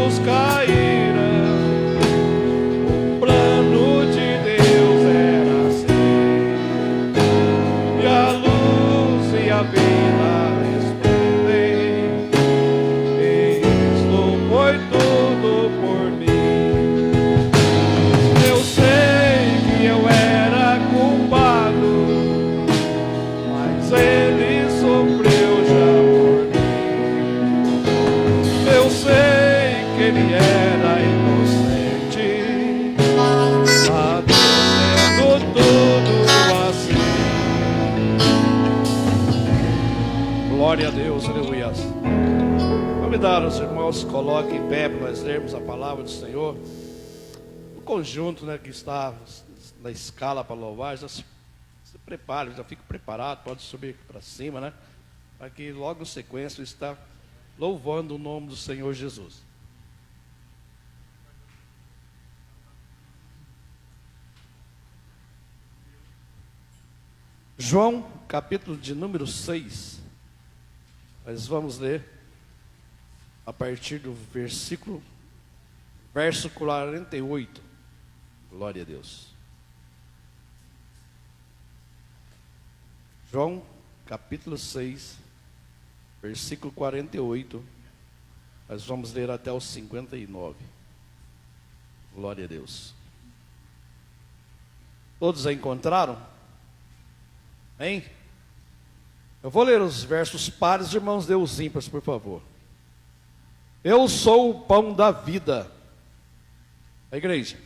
muros caíram. O plano de Deus era assim, e a luz e a vida respondem. Cristo foi tudo por mim. Eu sei que eu era culpado, mas Ele sofreu já por mim. Eu sei que Ele era inocente, padecendo tudo assim. Glória a Deus, aleluia. Convidar os irmãos, coloquem em pé para nós lermos a palavra do Senhor. O conjunto, né, que está na escala para louvar, já se prepare, já fique preparado, pode subir aqui para cima, né? Para que logo em sequência está louvando o nome do Senhor Jesus. João, capítulo de número 6. Nós vamos ler a partir do verso 48. Glória a Deus. João, capítulo 6, versículo 48. Nós vamos ler até o 59. Glória a Deus. Todos a encontraram? Hein? Eu vou ler os versos pares, irmãos, dê os ímpares, por favor. Eu sou o pão da vida. A igreja.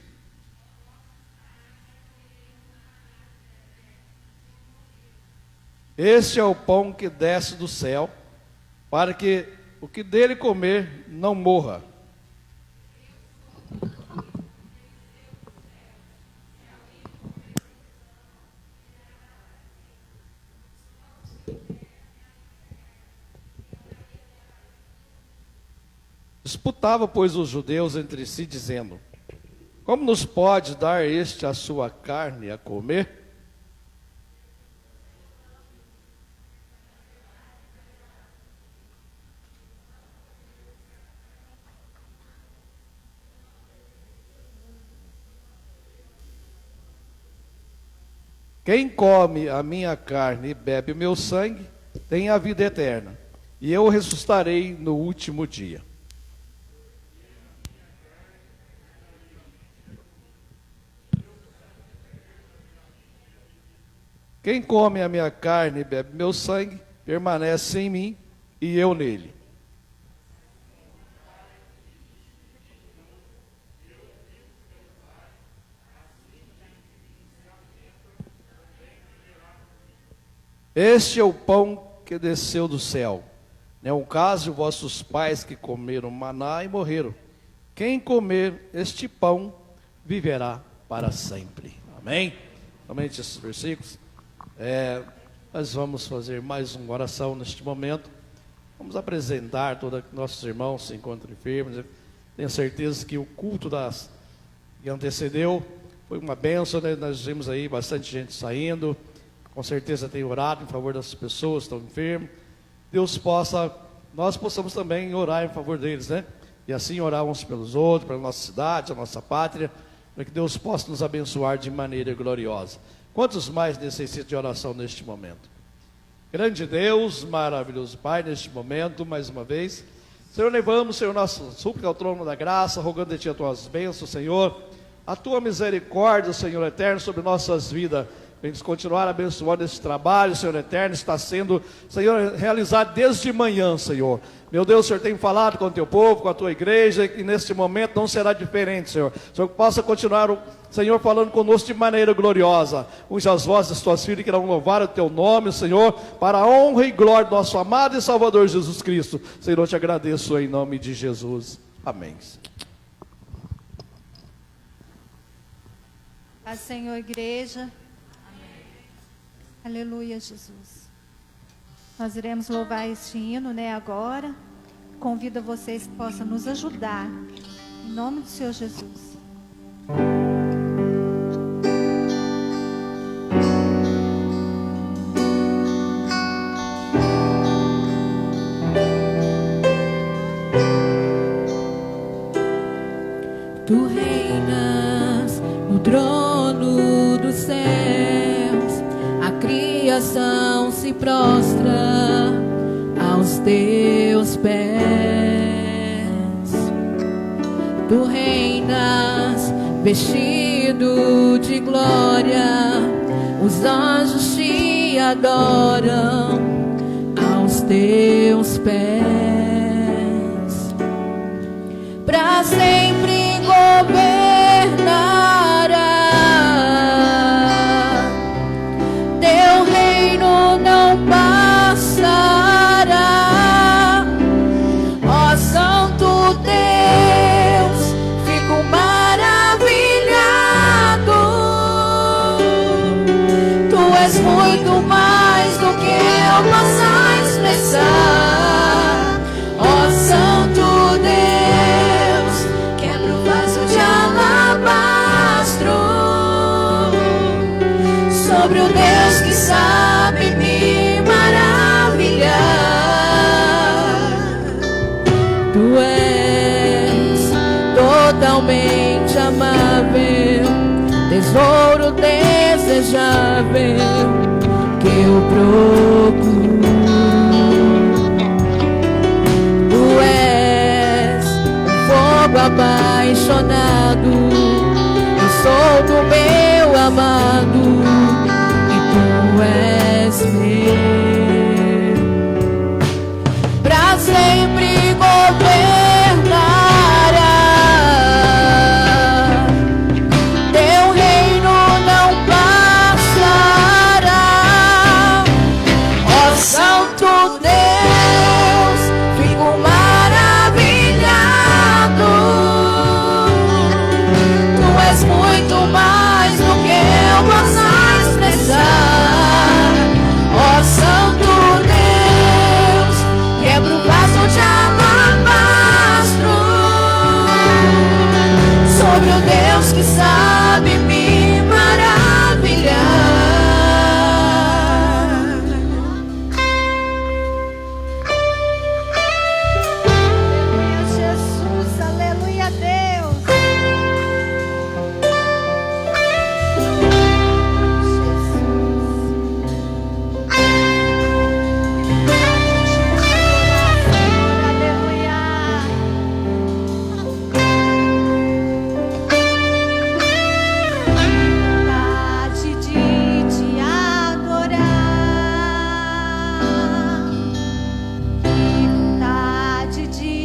Este é o pão que desce do céu, para que o que dele comer não morra. Disputava, pois, os judeus entre si, dizendo: como nos pode dar este a sua carne a comer? Quem come a minha carne e bebe o meu sangue, tem a vida eterna, e eu ressuscitarei no último dia. Quem come a minha carne e bebe meu sangue, permanece em mim e eu nele. Este é o pão que desceu do céu. Não é o caso de vossos pais que comeram maná e morreram. Quem comer este pão viverá para sempre. Amém? Somente esses versículos. Nós vamos fazer mais uma oração neste momento. Vamos apresentar todos nossos irmãos se encontrem firmes. Tenho certeza que o culto que antecedeu foi uma bênção, né? Nós vimos aí bastante gente saindo. Com certeza tem orado em favor das pessoas que estão enfermas. Nós possamos também orar em favor deles, né? E assim orar uns pelos outros, pela nossa cidade, a nossa pátria, para que Deus possa nos abençoar de maneira gloriosa. Quantos mais necessitam de oração neste momento? Grande Deus, maravilhoso Pai, neste momento, mais uma vez, Senhor, levamos, Senhor, nossa súplica ao trono da graça, rogando de Ti as Tuas bênçãos, Senhor, a Tua misericórdia, Senhor eterno, sobre nossas vidas. Vamos continuar abençoando esse trabalho, Senhor eterno, está sendo, Senhor, realizado desde manhã, Senhor. Meu Deus, o Senhor tem falado com o Teu povo, com a Tua igreja, e neste momento não será diferente, Senhor. O Senhor possa continuar, Senhor, falando conosco de maneira gloriosa. Unja as vozes das Tuas filhas que irão louvar o Teu nome, Senhor, para a honra e glória do nosso amado e Salvador Jesus Cristo. Senhor, eu te agradeço em nome de Jesus. Amém. A Senhor, igreja. Aleluia, Jesus. Nós iremos louvar este hino, né, agora. Convido vocês que possam nos ajudar. Em nome do Senhor Jesus. Tu reinas no trono dos céus, a criação se prostra aos teus pés. Tu reinas vestido de glória, os anjos te adoram aos teus pés. Para sempre governará, teu reino não passará. Ó Santo Deus, fico maravilhado. Tu és muito mais do que eu possa expressar. Ó Santo Deus, quebra o vaso de alabastro sobre o Deus que sabe me maravilhar. Tu és totalmente amável, tesouro desejável que eu procuro. Tu és um fogo apaixonado, eu sou do meu amado e tu és meu. Pra sempre governará, teu reino não passará. Ó Santo Deus, fico maravilhado. Tu és muito mais do que eu possa expressar. Ó Santo Deus, quebra o vaso de alabastro sobre o Deus que sabe me maravilhar. Jesus, aleluia, Deus. Vontade de te adorar, que vontade de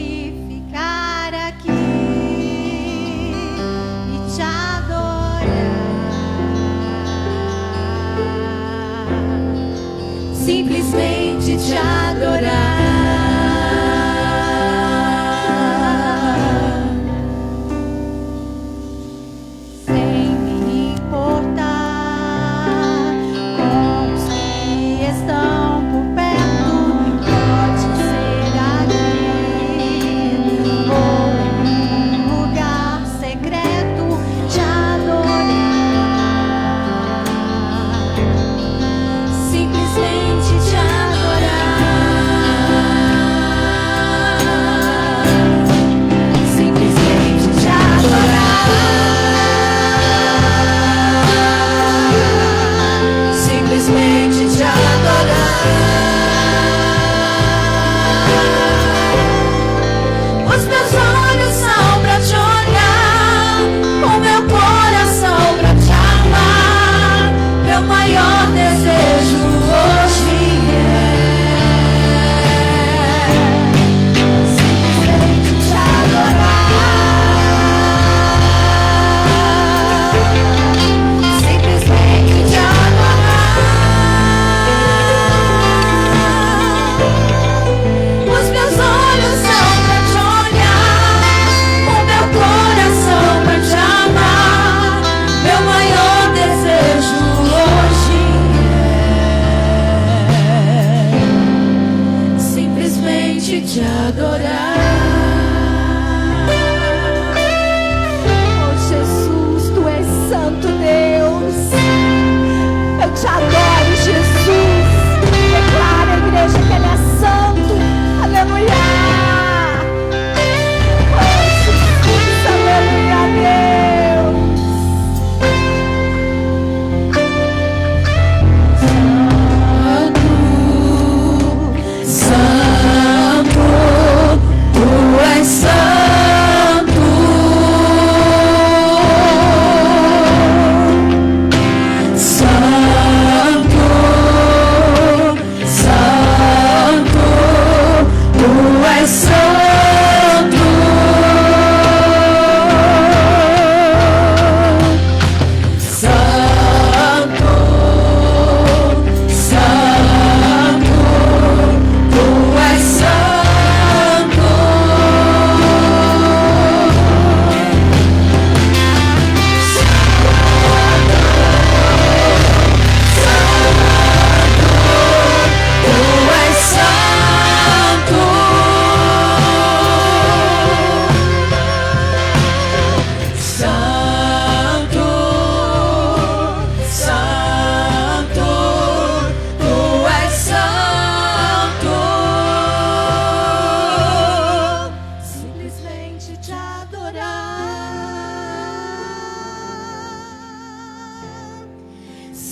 ficar aqui e te adorar, simplesmente te adorar. Sem me importar com os que estão por perto, pode ser aqui ou em um lugar secreto te adorar, simplesmente te adorar.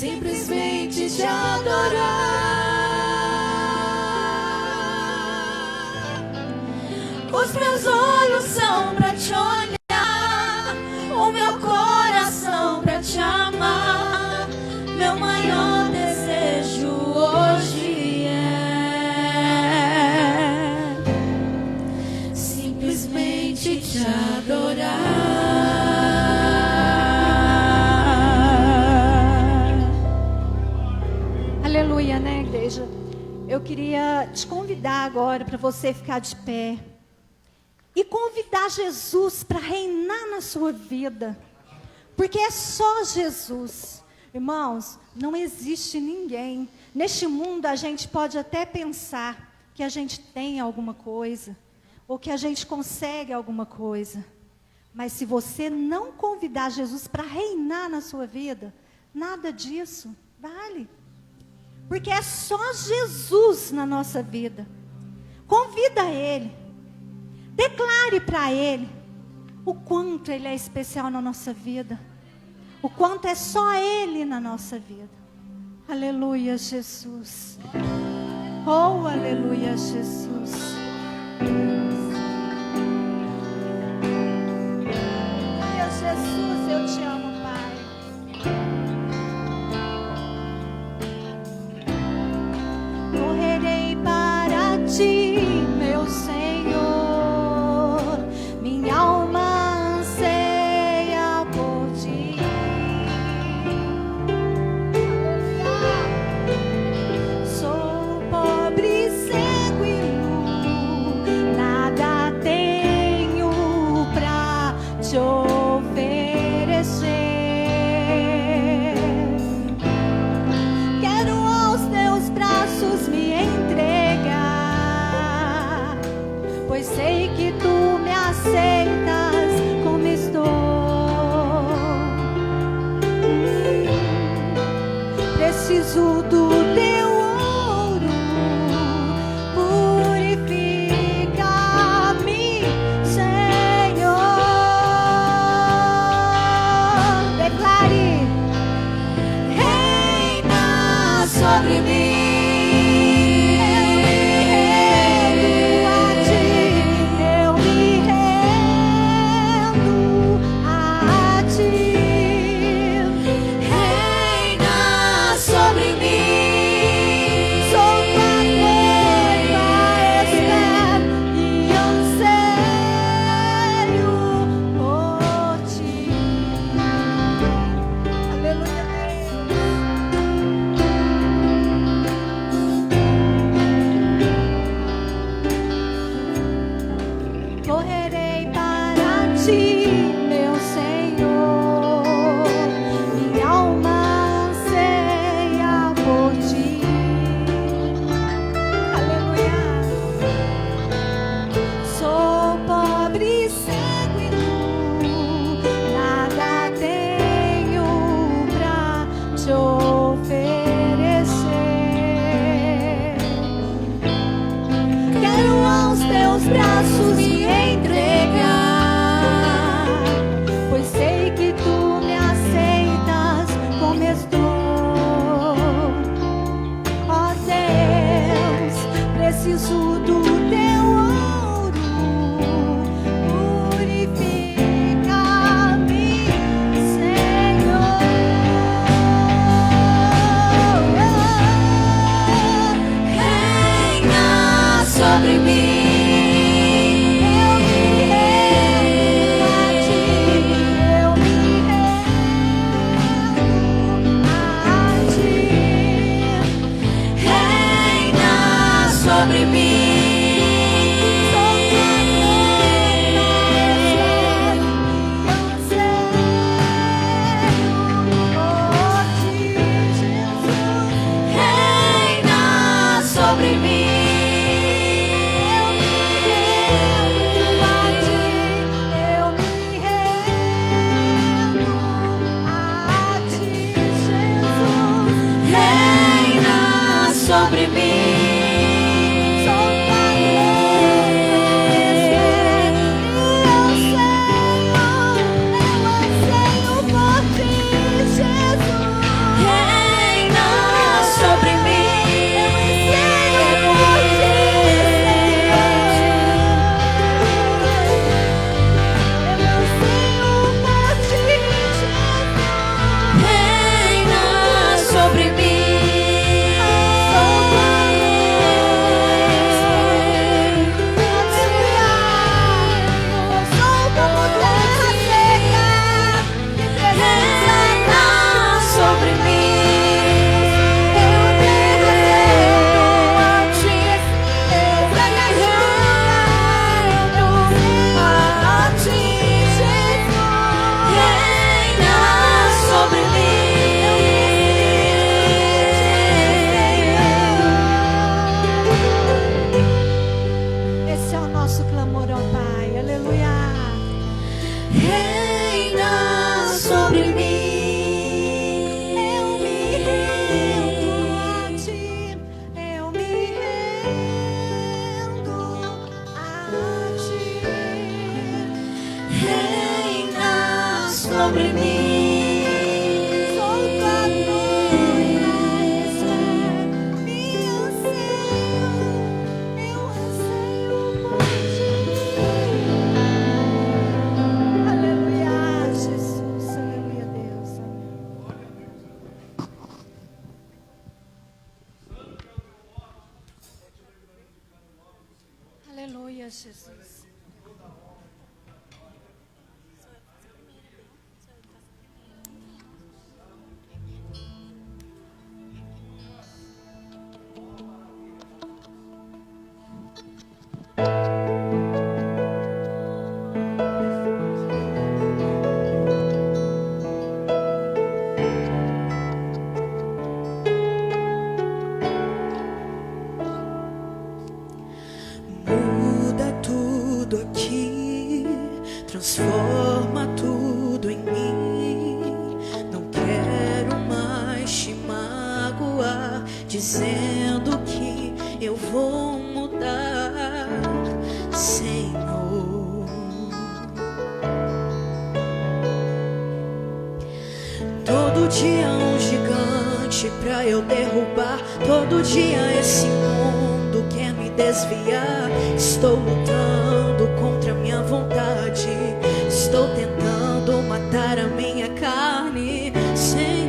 simplesmente te adorar. Os meus olhos são pra te olhar, o meu coração pra te amar. Meu maior desejo hoje é simplesmente te adorar. Aleluia, né, igreja? Eu queria te convidar agora para você ficar de pé e convidar Jesus para reinar na sua vida, porque é só Jesus. Irmãos, não existe ninguém. Neste mundo a gente pode até pensar que a gente tem alguma coisa, ou que a gente consegue alguma coisa, mas se você não convidar Jesus para reinar na sua vida, nada disso vale. Porque é só Jesus na nossa vida. Convida Ele. Declare para Ele o quanto Ele é especial na nossa vida. O quanto é só Ele na nossa vida. Aleluia, Jesus. Oh, aleluia, Jesus. Aleluia, Jesus, eu te amo, Pai. Correrei para ti, meu Senhor. Minha alma anseia por ti. Sou pobre, cego e nu, nada tenho pra te oferecer. Quero aos teus braços me entregar, pois sei que tu me aceitas como estou. Preciso do teu ouro, purifica-me, Senhor. reina sobre mim. Eu me rendo a ti. Reina sobre mim. Sou tua noiva, meu anseio por ti. Aleluia, Jesus, aleluia, Deus. Aleluia, Jesus. Muda tudo aqui, transforma tudo em mim. Não quero mais te magoar, dizendo que eu vou mudar, Senhor. Todo dia um gigante pra eu derrubar, todo dia esse mundo quer me desviar. Estou lutando contra a minha vontade, estou tentando matar a minha carne, Senhor.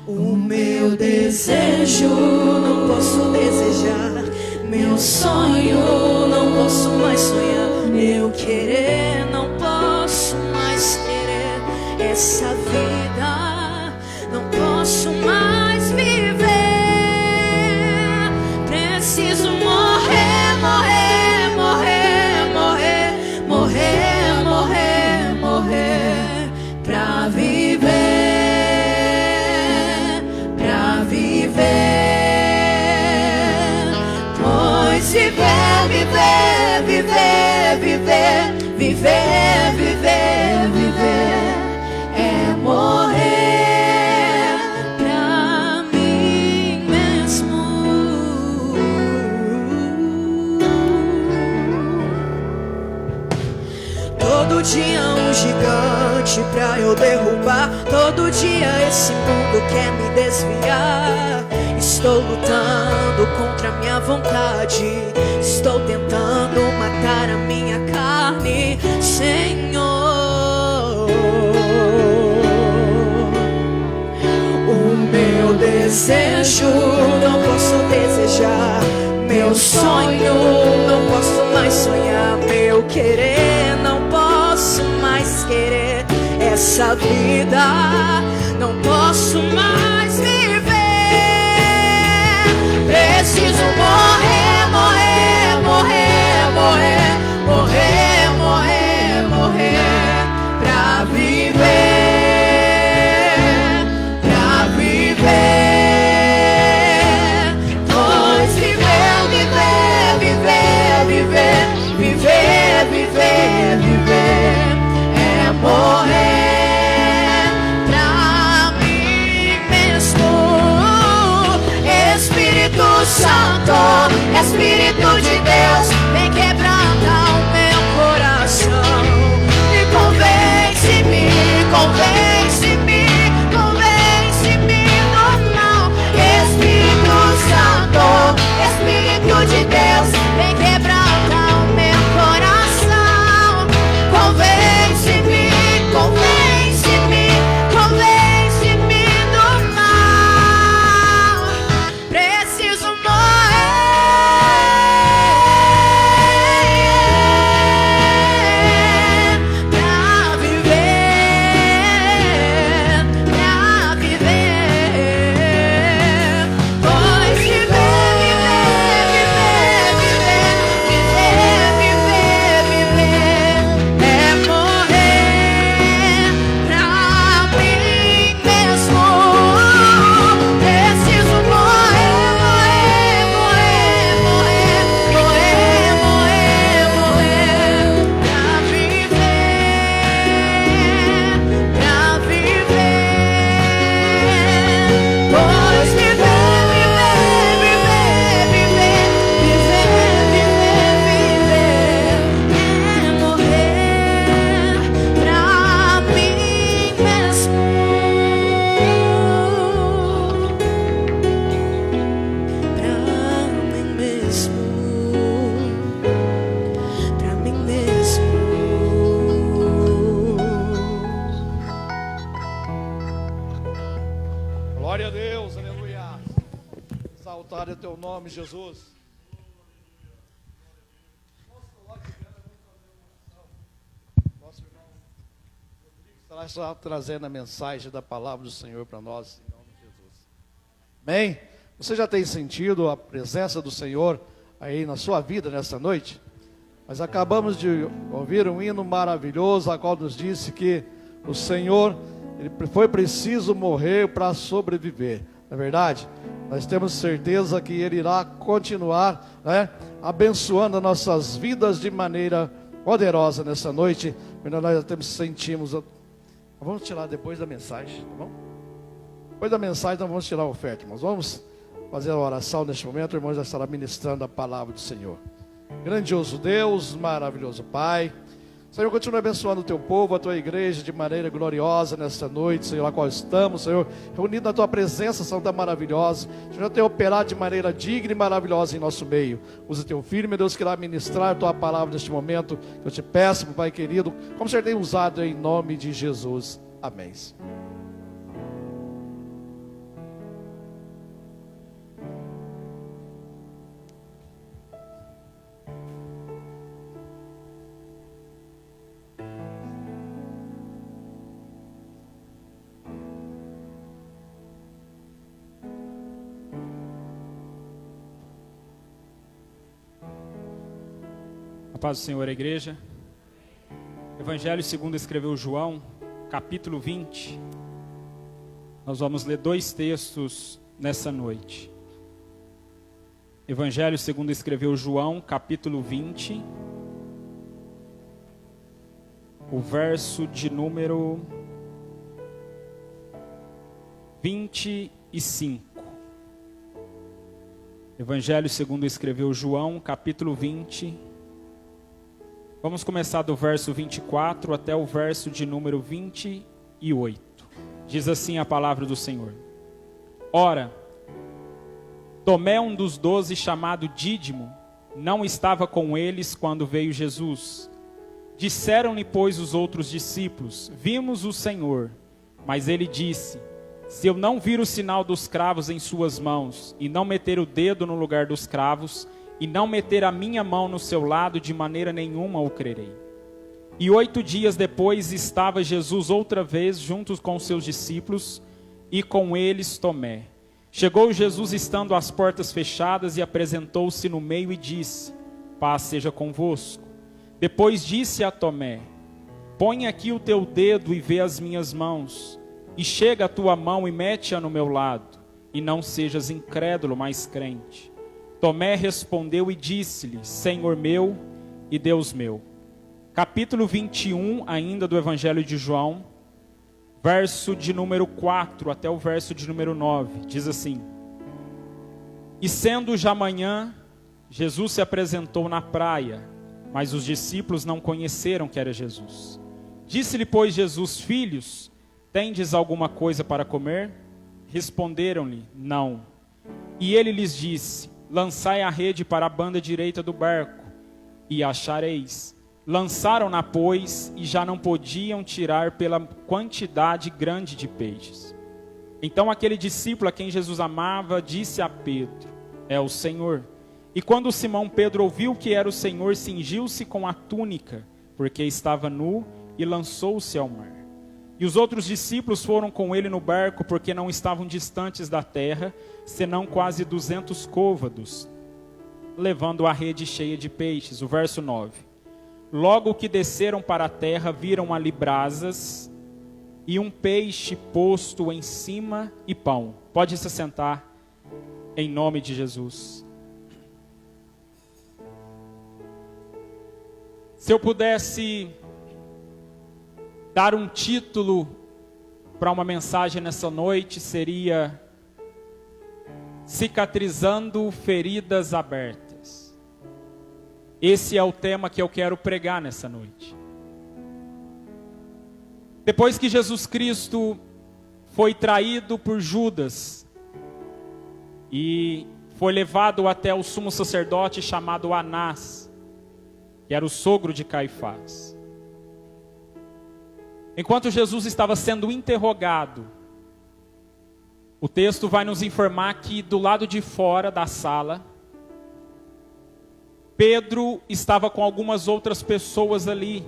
O meu desejo não posso desejar, meu sonho não posso mais sonhar, meu querer não posso mais querer, essa vida não posso mais viver. Preciso morrer, morrer, morrer, morrer, morrer, morrer, morrer pra viver, pra viver. Pois viver, viver, viver, viver, viver, viver, viver é morrer pra mim mesmo. Todo dia um gigante pra eu derrubar, todo dia esse mundo quer me desviar. Estou lutando contra a minha vontade, estou tentando matar a minha carne, Senhor. O meu desejo não posso desejar, meu sonho não posso mais sonhar, meu querer não posso mais querer, essa vida não posso mais viver. Preciso morrer, morrer, morrer, morrer, morrer, morrer, morrer pra viver, pra viver. Pois viver, viver, viver, viver, viver, viver, viver é morrer pra mim teu nome, Jesus. Nosso irmão Rodrigo estará trazendo a mensagem da palavra do Senhor para nós, em nome de Jesus. Amém? Você já tem sentido a presença do Senhor aí na sua vida nessa noite? Nós acabamos de ouvir um hino maravilhoso, a qual nos disse que o Senhor, ele foi preciso morrer para sobreviver. Não é verdade? Nós temos certeza que Ele irá continuar, abençoando as nossas vidas de maneira poderosa nessa noite. Nós sentimos. Vamos tirar depois da mensagem, tá bom? Depois da mensagem nós vamos tirar a oferta, irmãos. Vamos fazer a oração neste momento. O irmão já estará ministrando a palavra do Senhor. Grandioso Deus, maravilhoso Pai, Senhor, continua abençoando o teu povo, a tua igreja de maneira gloriosa nesta noite, Senhor, a qual estamos, Senhor, reunidos na tua presença, Santa maravilhosa. Senhor, já tem operado de maneira digna e maravilhosa em nosso meio. Usa teu filho, meu Deus, que irá ministrar a tua palavra neste momento. Eu te peço, Pai querido, como o Senhor tem usado em nome de Jesus. Amém. Paz do Senhor, a igreja. Evangelho segundo escreveu João, capítulo 20. Nós vamos ler 2 textos nessa noite. Evangelho segundo escreveu João, capítulo 20. O verso de número 25. Evangelho segundo escreveu João, capítulo 20. Vamos começar do verso 24 até o verso de número 28. Diz assim a palavra do Senhor. Ora, Tomé, um dos 12, chamado Dídimo, não estava com eles quando veio Jesus. Disseram-lhe, pois, os outros discípulos: vimos o Senhor. Mas ele disse: se eu não vir o sinal dos cravos em suas mãos, e não meter o dedo no lugar dos cravos, e não meter a minha mão no seu lado, de maneira nenhuma o crerei. E 8 dias depois estava Jesus outra vez junto com seus discípulos, e com eles Tomé. Chegou Jesus estando as portas fechadas, e apresentou-se no meio e disse: paz seja convosco. Depois disse a Tomé: põe aqui o teu dedo e vê as minhas mãos, e chega a tua mão e mete-a no meu lado, e não sejas incrédulo, mas crente. Tomé respondeu e disse-lhe: Senhor meu e Deus meu. Capítulo 21 ainda do Evangelho de João, verso de número 4 até o verso de número 9, diz assim: e sendo já manhã, Jesus se apresentou na praia, mas os discípulos não conheceram que era Jesus. Disse-lhe, pois, Jesus: filhos, tendes alguma coisa para comer? Responderam-lhe: não. E ele lhes disse: lançai a rede para a banda direita do barco, e achareis. Lançaram-na, pois, e já não podiam tirar pela quantidade grande de peixes. Então aquele discípulo a quem Jesus amava disse a Pedro: é o Senhor. E quando Simão Pedro ouviu que era o Senhor, cingiu-se com a túnica, porque estava nu, e lançou-se ao mar. E os outros discípulos foram com ele no barco, porque não estavam distantes da terra, senão quase 200 côvados, levando a rede cheia de peixes. O verso 9. Logo que desceram para a terra, viram ali brasas e um peixe posto em cima e pão. Pode se sentar, em nome de Jesus. Se eu pudesse dar um título para uma mensagem nessa noite, seria Cicatrizando Feridas Abertas. Esse é o tema que eu quero pregar nessa noite. Depois que Jesus Cristo foi traído por Judas e foi levado até o sumo sacerdote chamado Anás, que era o sogro de Caifás. Enquanto Jesus estava sendo interrogado, o texto vai nos informar que do lado de fora da sala, Pedro estava com algumas outras pessoas ali.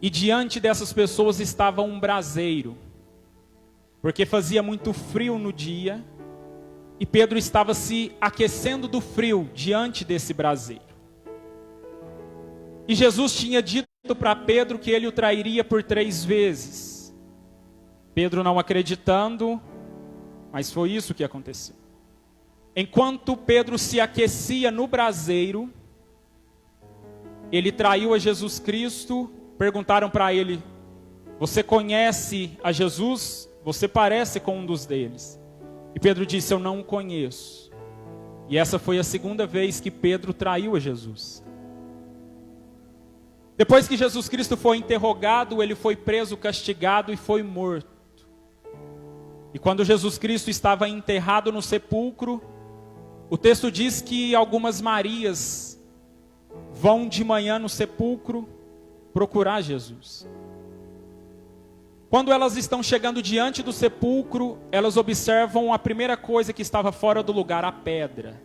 E diante dessas pessoas estava um braseiro, porque fazia muito frio no dia, e Pedro estava se aquecendo do frio diante desse braseiro. E Jesus tinha dito para Pedro que ele o trairia por 3 vezes. Pedro não acreditando, mas foi isso que aconteceu. Enquanto Pedro se aquecia no braseiro, ele traiu a Jesus Cristo. Perguntaram para ele: você conhece a Jesus? Você parece com um dos deles. E Pedro disse: eu não o conheço. E essa foi a segunda vez que Pedro traiu a Jesus. Depois que Jesus Cristo foi interrogado, ele foi preso, castigado e foi morto. E quando Jesus Cristo estava enterrado no sepulcro, o texto diz que algumas Marias vão de manhã no sepulcro procurar Jesus. Quando elas estão chegando diante do sepulcro, elas observam a primeira coisa que estava fora do lugar, a pedra.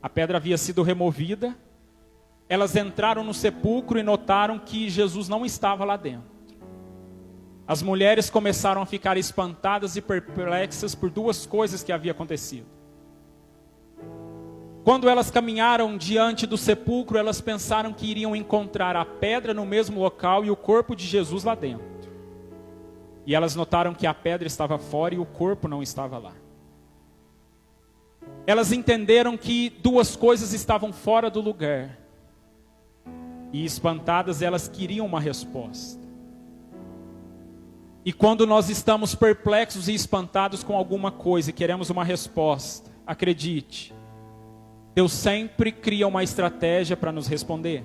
A pedra havia sido removida. Elas entraram no sepulcro e notaram que Jesus não estava lá dentro. As mulheres começaram a ficar espantadas e perplexas por 2 coisas que haviam acontecido. Quando elas caminharam diante do sepulcro, elas pensaram que iriam encontrar a pedra no mesmo local e o corpo de Jesus lá dentro. E elas notaram que a pedra estava fora e o corpo não estava lá. Elas entenderam que 2 coisas estavam fora do lugar. E espantadas, elas queriam uma resposta. E quando nós estamos perplexos e espantados com alguma coisa e queremos uma resposta, acredite, Deus sempre cria uma estratégia para nos responder.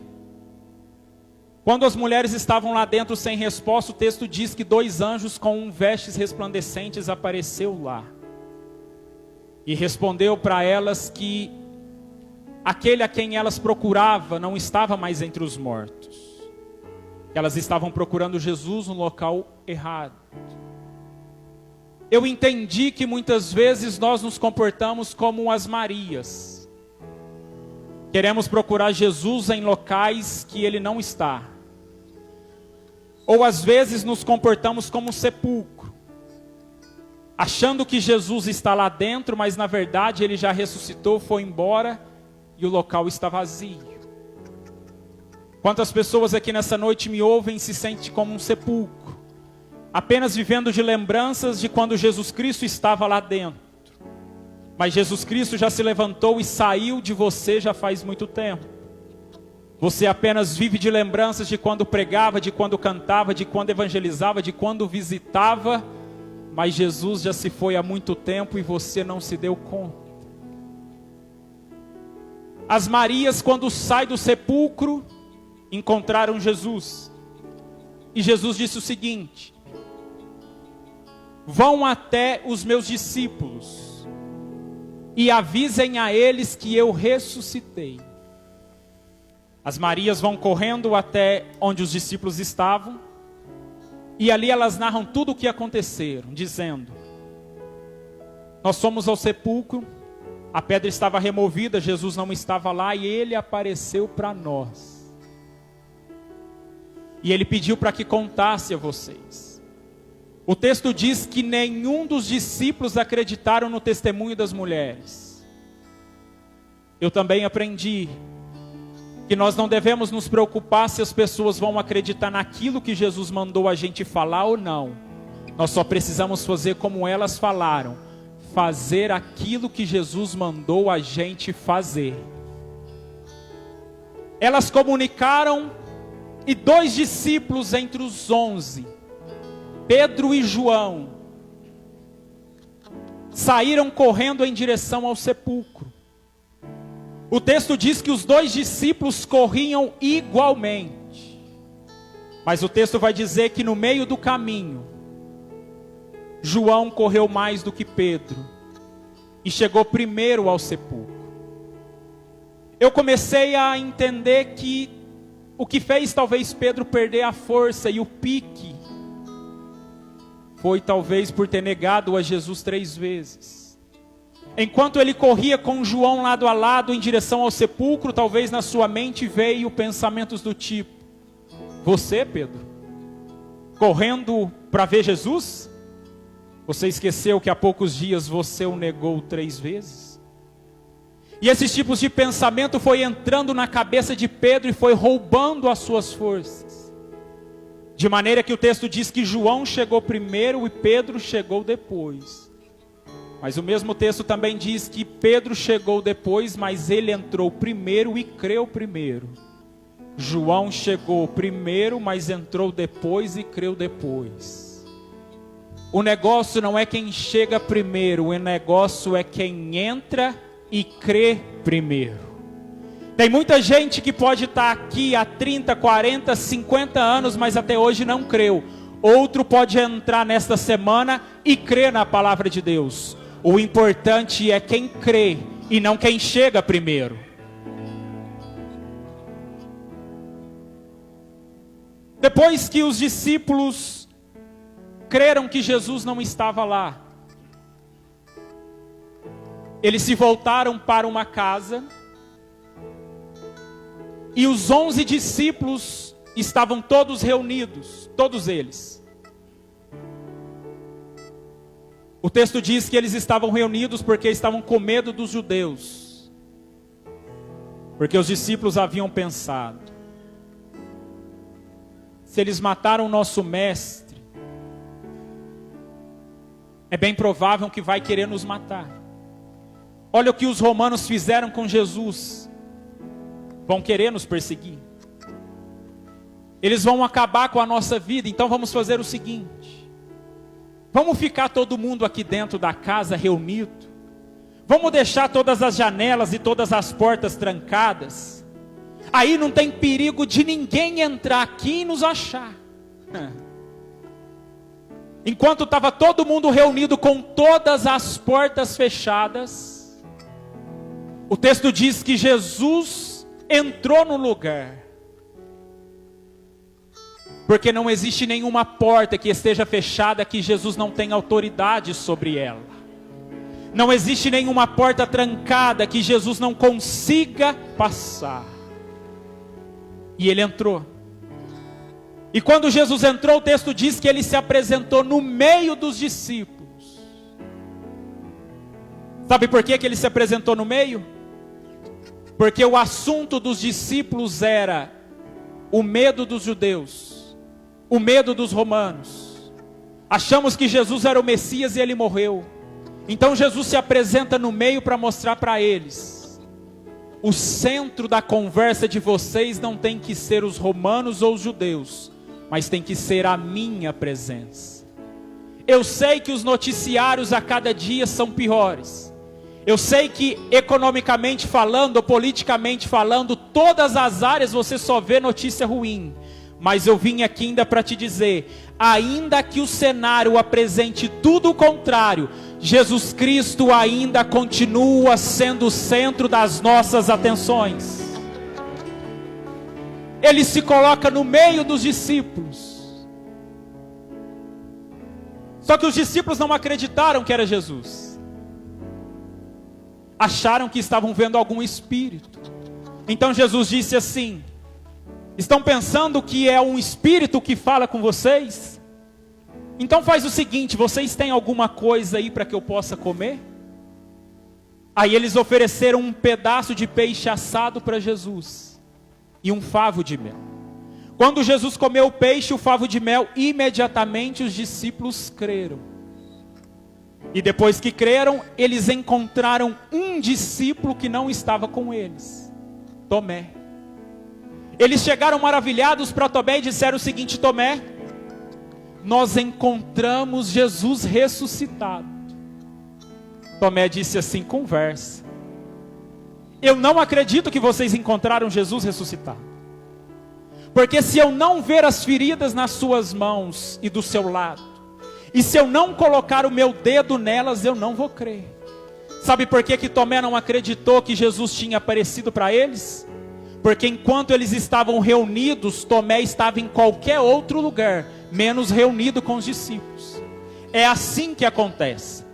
Quando as mulheres estavam lá dentro sem resposta, o texto diz que 2 anjos com vestes resplandecentes apareceu lá. E respondeu para elas que aquele a quem elas procuravam não estava mais entre os mortos. Elas estavam procurando Jesus no local errado. Eu entendi que muitas vezes nós nos comportamos como as Marias. Queremos procurar Jesus em locais que ele não está. Ou às vezes nos comportamos como um sepulcro, achando que Jesus está lá dentro, mas na verdade ele já ressuscitou, foi embora e o local está vazio. Quantas pessoas aqui nessa noite me ouvem e se sentem como um sepulcro, apenas vivendo de lembranças de quando Jesus Cristo estava lá dentro. Mas Jesus Cristo já se levantou e saiu de você já faz muito tempo. Você apenas vive de lembranças de quando pregava, de quando cantava, de quando evangelizava, de quando visitava. Mas Jesus já se foi há muito tempo e você não se deu conta. As Marias, quando saem do sepulcro, encontraram Jesus. E Jesus disse o seguinte: vão até os meus discípulos e avisem a eles que eu ressuscitei. As Marias vão correndo até onde os discípulos estavam, e ali elas narram tudo o que aconteceram, dizendo: nós fomos ao sepulcro, a pedra estava removida, Jesus não estava lá, e ele apareceu para nós. E ele pediu para que contasse a vocês. O texto diz que nenhum dos discípulos acreditaram no testemunho das mulheres. Eu também aprendi que nós não devemos nos preocupar se as pessoas vão acreditar naquilo que Jesus mandou a gente falar ou não. Nós só precisamos fazer como elas falaram, fazer aquilo que Jesus mandou a gente fazer. Elas comunicaram, e 2 discípulos entre os 11, Pedro e João, saíram correndo em direção ao sepulcro. O texto diz que os 2 discípulos corriam igualmente. Mas o texto vai dizer que no meio do caminho, João correu mais do que Pedro e chegou primeiro ao sepulcro. Eu comecei a entender que o que fez talvez Pedro perder a força e o pique foi talvez por ter negado a Jesus 3 vezes. Enquanto ele corria com João lado a lado em direção ao sepulcro, talvez na sua mente veio pensamentos do tipo: você, Pedro, correndo para ver Jesus? Você esqueceu que há poucos dias você o negou 3 vezes? E esses tipos de pensamento foi entrando na cabeça de Pedro e foi roubando as suas forças. De maneira que o texto diz que João chegou primeiro e Pedro chegou depois. Mas o mesmo texto também diz que Pedro chegou depois, mas ele entrou primeiro e creu primeiro. João chegou primeiro, mas entrou depois e creu depois. O negócio não é quem chega primeiro, o negócio é quem entra e crê primeiro. Tem muita gente que pode estar aqui há 30, 40, 50 anos, mas até hoje não creu. Outro pode entrar nesta semana e crer na palavra de Deus. O importante é quem crê e não quem chega primeiro. Depois que os discípulos creram que Jesus não estava lá, eles se voltaram para uma casa e os 11 discípulos estavam todos reunidos, todos eles. O texto diz que eles estavam reunidos porque estavam com medo dos judeus, porque os discípulos haviam pensado: se eles mataram o nosso mestre, é bem provável que vai querer nos matar. Olha o que os romanos fizeram com Jesus. Vão querer nos perseguir. Eles vão acabar com a nossa vida. Então vamos fazer o seguinte: vamos ficar todo mundo aqui dentro da casa reunido. Vamos deixar todas as janelas e todas as portas trancadas. Aí não tem perigo de ninguém entrar aqui e nos achar. Enquanto estava todo mundo reunido com todas as portas fechadas, o texto diz que Jesus entrou no lugar. Porque não existe nenhuma porta que esteja fechada que Jesus não tenha autoridade sobre ela. Não existe nenhuma porta trancada que Jesus não consiga passar. E ele entrou. E quando Jesus entrou, o texto diz que ele se apresentou no meio dos discípulos. Sabe por que ele se apresentou no meio? Porque o assunto dos discípulos era o medo dos judeus, o medo dos romanos. Achamos que Jesus era o Messias e ele morreu. Então Jesus se apresenta no meio para mostrar para eles: o centro da conversa de vocês não tem que ser os romanos ou os judeus, mas tem que ser a minha presença. Eu sei que os noticiários a cada dia são piores. Eu sei que economicamente falando, ou politicamente falando, todas as áreas você só vê notícia ruim. Mas eu vim aqui ainda para te dizer: ainda que o cenário apresente tudo o contrário, Jesus Cristo ainda continua sendo o centro das nossas atenções. Ele se coloca no meio dos discípulos. Só que os discípulos não acreditaram que era Jesus. Acharam que estavam vendo algum espírito. Então Jesus disse assim: estão pensando que é um espírito que fala com vocês? Então faz o seguinte: vocês têm alguma coisa aí para que eu possa comer? Aí eles ofereceram um pedaço de peixe assado para Jesus e um favo de mel. Quando Jesus comeu o peixe e o favo de mel, imediatamente os discípulos creram. E depois que creram, eles encontraram um discípulo que não estava com eles: Tomé. Eles chegaram maravilhados para Tomé e disseram o seguinte: Tomé, nós encontramos Jesus ressuscitado. Tomé disse assim: conversa. Eu não acredito que vocês encontraram Jesus ressuscitado. Porque se eu não ver as feridas nas suas mãos e do seu lado, e se eu não colocar o meu dedo nelas, eu não vou crer. Sabe por que Tomé não acreditou que Jesus tinha aparecido para eles? Porque enquanto eles estavam reunidos, Tomé estava em qualquer outro lugar, menos reunido com os discípulos. É assim que acontece.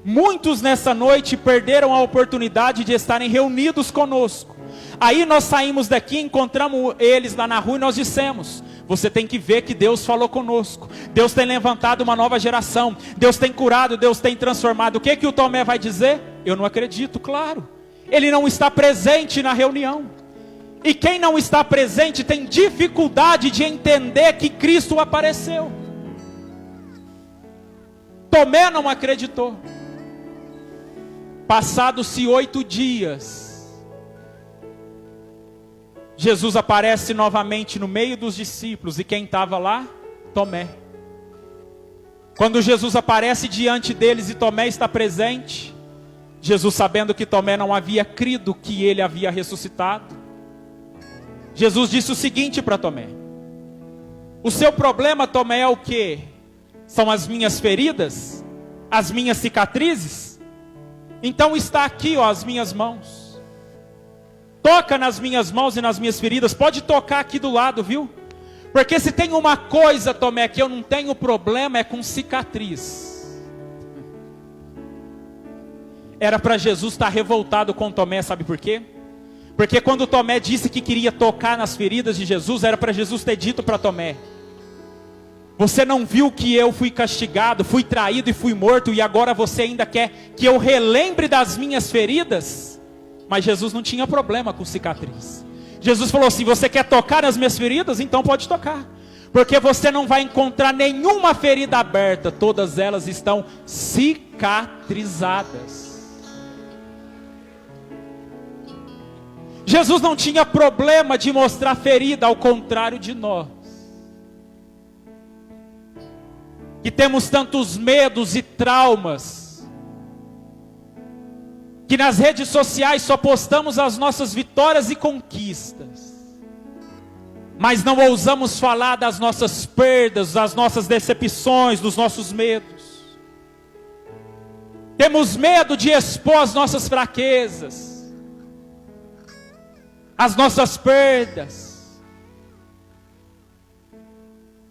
Muitos nessa noite perderam a oportunidade de estarem reunidos conosco. Aí nós saímos daqui, encontramos eles lá na rua e nós dissemos: você tem que ver que Deus falou conosco. Deus tem levantado uma nova geração. Deus tem curado, Deus tem transformado. O que o Tomé vai dizer? Eu não acredito, claro. Ele não está presente na reunião. E quem não está presente tem dificuldade de entender que Cristo apareceu. Tomé não acreditou. Passados-se 8 dias, Jesus aparece novamente no meio dos discípulos. E quem estava lá? Tomé. Quando Jesus aparece diante deles e Tomé está presente, Jesus, sabendo que Tomé não havia crido que ele havia ressuscitado, Jesus disse o seguinte para Tomé: o seu problema, Tomé, é o quê? São as minhas feridas? As minhas cicatrizes? Então está aqui, ó, as minhas mãos. Toca nas minhas mãos e nas minhas feridas. Pode tocar aqui do lado, viu? Porque se tem uma coisa, Tomé, que eu não tenho problema, é com cicatriz. Era para Jesus estar revoltado com Tomé, sabe por quê? Porque quando Tomé disse que queria tocar nas feridas de Jesus, era para Jesus ter dito para Tomé: você não viu que eu fui castigado, fui traído e fui morto, e agora você ainda quer que eu relembre das minhas feridas? Mas Jesus não tinha problema com cicatriz. Jesus falou assim: você quer tocar nas minhas feridas? Então pode tocar. Porque você não vai encontrar nenhuma ferida aberta, todas elas estão cicatrizadas. Jesus não tinha problema de mostrar ferida, ao contrário de nós, que temos tantos medos e traumas, que nas redes sociais só postamos as nossas vitórias e conquistas, mas não ousamos falar das nossas perdas, das nossas decepções, dos nossos medos. Temos medo de expor as nossas fraquezas, as nossas perdas.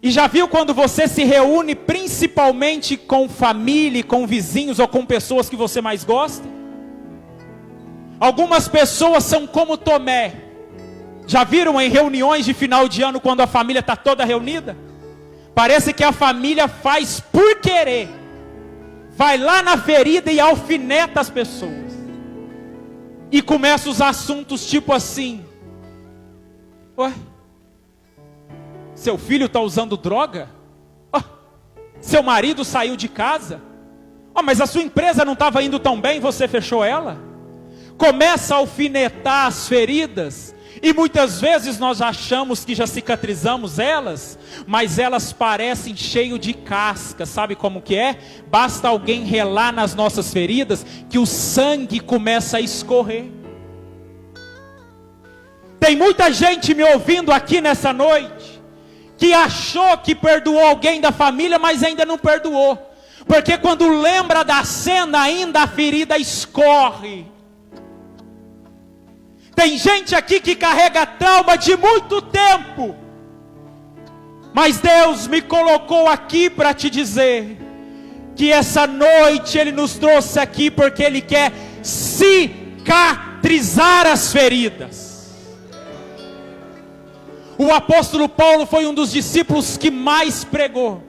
E já viu quando você se reúne principalmente com família, com vizinhos ou com pessoas que você mais gosta? Algumas pessoas são como Tomé. Já viram em reuniões de final de ano quando a família está toda reunida? Parece que a família faz por querer. Vai lá na ferida e alfineta as pessoas. E começa os assuntos tipo assim: ué, seu filho está usando droga? Oh, seu marido saiu de casa? Oh, mas a sua empresa não estava indo tão bem, você fechou ela? Começa a alfinetar as feridas. E muitas vezes nós achamos que já cicatrizamos elas, mas elas parecem cheio de casca. Sabe como que é? Basta alguém relar nas nossas feridas que o sangue começa a escorrer. Tem muita gente me ouvindo aqui nessa noite que achou que perdoou alguém da família, mas ainda não perdoou. Porque quando lembra da cena, ainda a ferida escorre. Tem gente aqui que carrega trauma de muito tempo, mas Deus me colocou aqui para te dizer que essa noite Ele nos trouxe aqui porque Ele quer cicatrizar as feridas. O apóstolo Paulo foi um dos discípulos que mais pregou,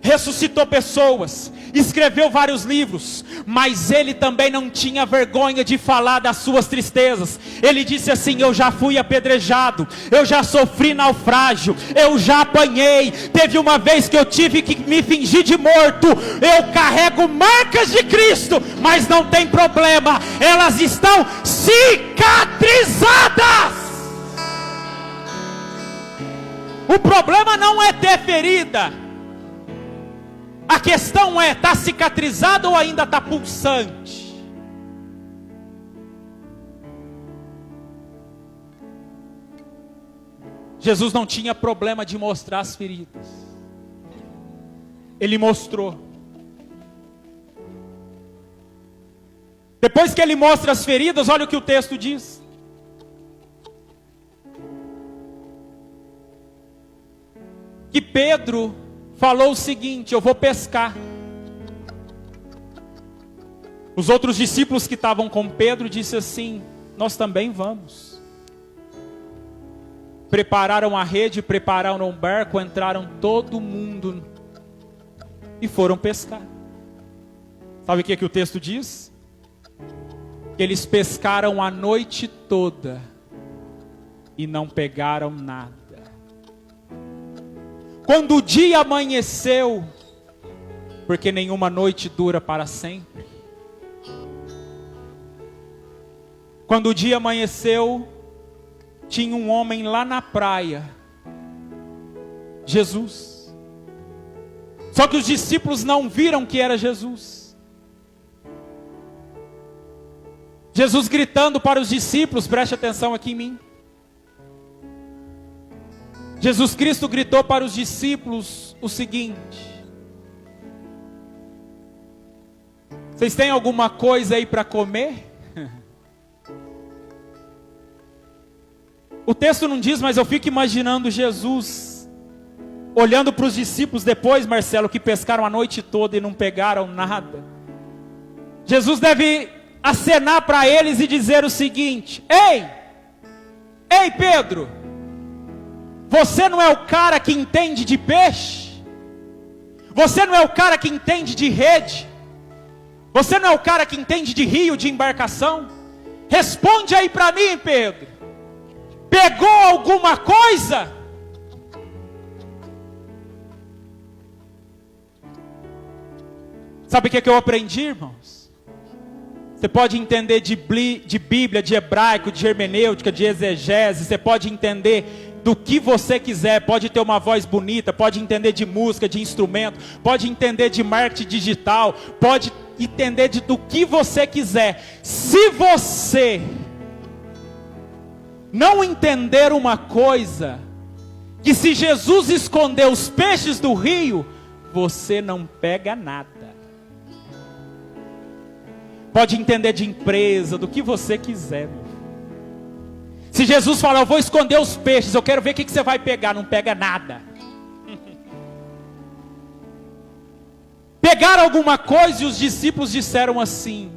ressuscitou pessoas, escreveu vários livros, mas ele também não tinha vergonha de falar das suas tristezas. Ele disse assim: eu já fui apedrejado, eu já sofri naufrágio, eu já apanhei, teve uma vez que eu tive que me fingir de morto, eu carrego marcas de Cristo, mas não tem problema, elas estão cicatrizadas. O problema não é ter ferida, a questão é, está cicatrizado ou ainda está pulsante? Jesus não tinha problema de mostrar as feridas. Ele mostrou. Depois que ele mostra as feridas, olha o que o texto diz. Que Pedro falou o seguinte: eu vou pescar. Os outros discípulos que estavam com Pedro disse assim: nós também vamos. Prepararam a rede, prepararam o barco, entraram todo mundo e foram pescar. Sabe o que o texto diz? Que eles pescaram a noite toda e não pegaram nada. Quando o dia amanheceu, porque nenhuma noite dura para sempre. Quando o dia amanheceu, tinha um homem lá na praia, Jesus. Só que os discípulos não viram que era Jesus. Jesus gritando para os discípulos, preste atenção aqui em mim. Jesus Cristo gritou para os discípulos o seguinte: vocês têm alguma coisa aí para comer? O texto não diz, mas eu fico imaginando Jesus olhando para os discípulos depois, Marcelo, que pescaram a noite toda e não pegaram nada. Jesus deve acenar para eles e dizer o seguinte: Ei Pedro, você não é o cara que entende de peixe? Você não é o cara que entende de rede? Você não é o cara que entende de rio, de embarcação? Responde aí para mim, Pedro. Pegou alguma coisa? Sabe o que eu aprendi, irmãos? Você pode entender de Bíblia, de hebraico, de hermenêutica, de exegese. Você pode entender do que você quiser. Pode ter uma voz bonita, pode entender de música, de instrumento, pode entender de marketing digital, pode entender do que você quiser. Se você não entender uma coisa, que se Jesus esconder os peixes do rio, você não pega nada. Pode entender de empresa, do que você quiser, meu filho. Se Jesus falar, eu vou esconder os peixes, eu quero ver o que você vai pegar, não pega nada. Pegaram alguma coisa e os discípulos disseram assim: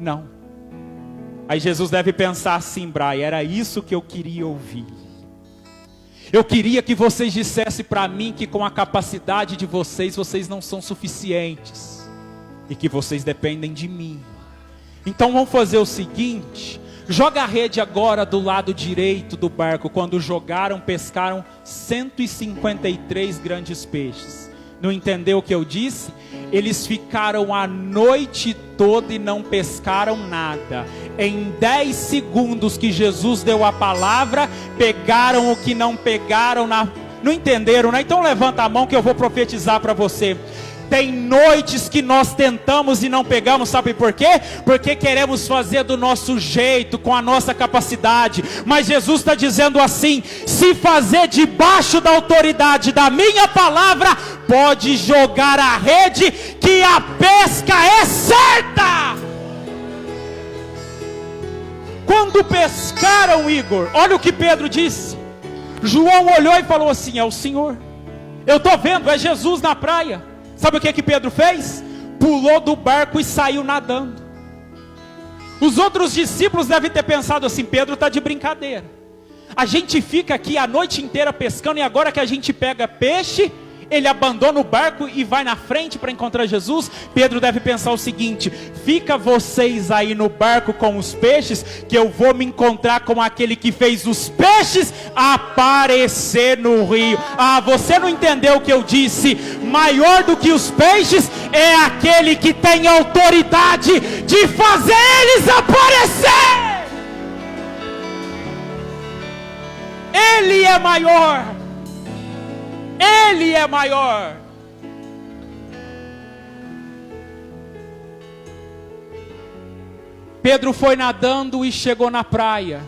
não. Aí Jesus deve pensar assim: Brian, era isso que eu queria ouvir. Eu queria que vocês dissessem para mim que com a capacidade de vocês, vocês não são suficientes. E que vocês dependem de mim. Então vamos fazer o seguinte: joga a rede agora do lado direito do barco. Quando jogaram, pescaram 153 grandes peixes. Não entendeu o que eu disse? Eles ficaram a noite toda e não pescaram nada. Em 10 segundos que Jesus deu a palavra, pegaram o que não pegaram. Não entenderam, né? Então levanta a mão que eu vou profetizar para você. Tem noites que nós tentamos e não pegamos, sabe por quê? Porque queremos fazer do nosso jeito, com a nossa capacidade. Mas Jesus está dizendo assim: se fazer debaixo da autoridade da minha palavra, pode jogar a rede, que a pesca é certa. Quando pescaram, Igor, olha o que Pedro disse. João olhou e falou assim: é o Senhor. Eu estou vendo, é Jesus na praia. Sabe o que Pedro fez? Pulou do barco e saiu nadando. Os outros discípulos devem ter pensado assim: Pedro está de brincadeira. A gente fica aqui a noite inteira pescando e agora que a gente pega peixe, ele abandona o barco e vai na frente para encontrar Jesus. Pedro deve pensar o seguinte: fica vocês aí no barco com os peixes, que eu vou me encontrar com aquele que fez os peixes aparecer no rio. Ah, você não entendeu o que eu disse? Maior do que os peixes é aquele que tem autoridade de fazer eles aparecer. Ele é maior. Ele é maior. Pedro foi nadando e chegou na praia.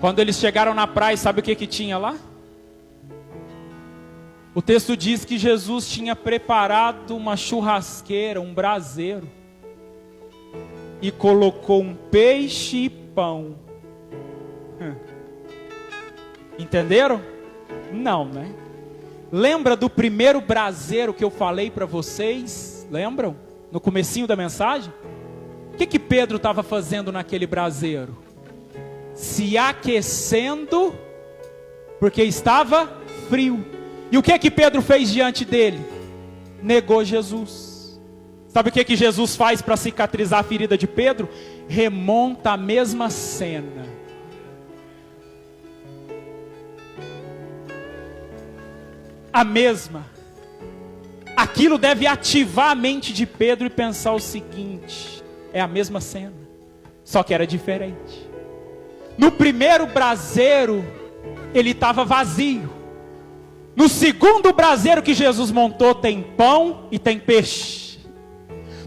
Quando eles chegaram na praia, sabe o que tinha lá? O texto diz que Jesus tinha preparado uma churrasqueira, um braseiro, e colocou um peixe e pão. Entenderam? Não, né? Lembra do primeiro braseiro que eu falei para vocês? Lembram? No comecinho da mensagem? O que Pedro estava fazendo naquele braseiro? Se aquecendo, porque estava frio. E o que Pedro fez diante dele? Negou Jesus. Sabe o que Jesus faz para cicatrizar a ferida de Pedro? Remonta a mesma cena. A mesma. Aquilo deve ativar a mente de Pedro e pensar o seguinte: é a mesma cena, só que era diferente. No primeiro braseiro, ele estava vazio. No segundo braseiro que Jesus montou, tem pão e tem peixe.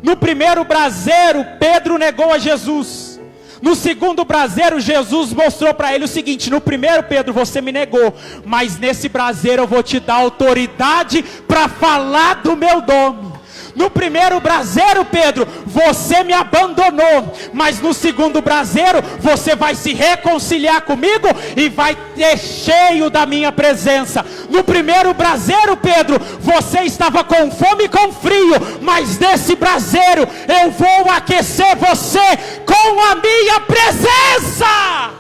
No primeiro braseiro, Pedro negou a Jesus. No segundo braseiro, Jesus mostrou para ele o seguinte: no primeiro, Pedro, você me negou, mas nesse braseiro eu vou te dar autoridade para falar do meu nome. No primeiro braseiro, Pedro, você me abandonou, mas no segundo braseiro, você vai se reconciliar comigo e vai ter cheio da minha presença. No primeiro braseiro, Pedro, você estava com fome e com frio, mas nesse braseiro, eu vou aquecer você com a minha presença.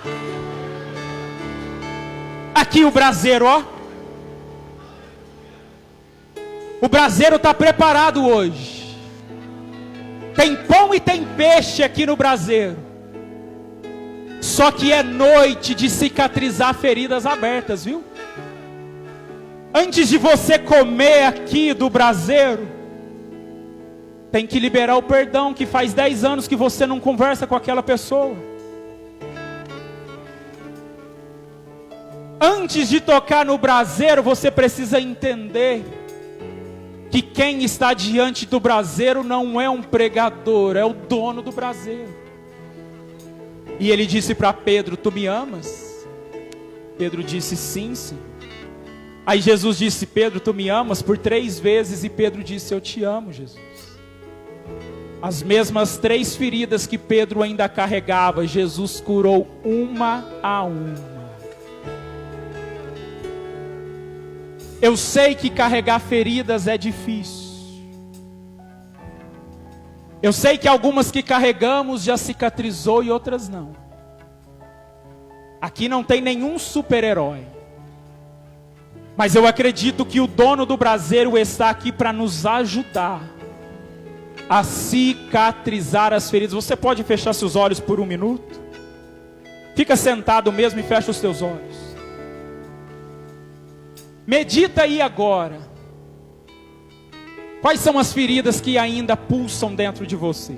Aqui o braseiro, ó. O braseiro está preparado hoje. Tem pão e tem peixe aqui no braseiro. Só que é noite de cicatrizar feridas abertas, viu? Antes de você comer aqui do braseiro, tem que liberar o perdão, que faz 10 anos que você não conversa com aquela pessoa. Antes de tocar no braseiro, você precisa entender que quem está diante do braseiro não é um pregador, é o dono do braseiro. E ele disse para Pedro: tu me amas? Pedro disse: sim, sim. Aí Jesus disse: Pedro, tu me amas? Por 3 vezes. E Pedro disse: eu te amo, Jesus. As mesmas 3 feridas que Pedro ainda carregava, Jesus curou uma a uma. Eu sei que carregar feridas é difícil. Eu sei que algumas que carregamos já cicatrizou e outras não. Aqui não tem nenhum super-herói. Mas eu acredito que o dono do braseiro está aqui para nos ajudar a cicatrizar as feridas. Você pode fechar seus olhos por 1 minuto? Fica sentado mesmo e fecha os teus olhos. Medita aí agora. Quais são as feridas que ainda pulsam dentro de você?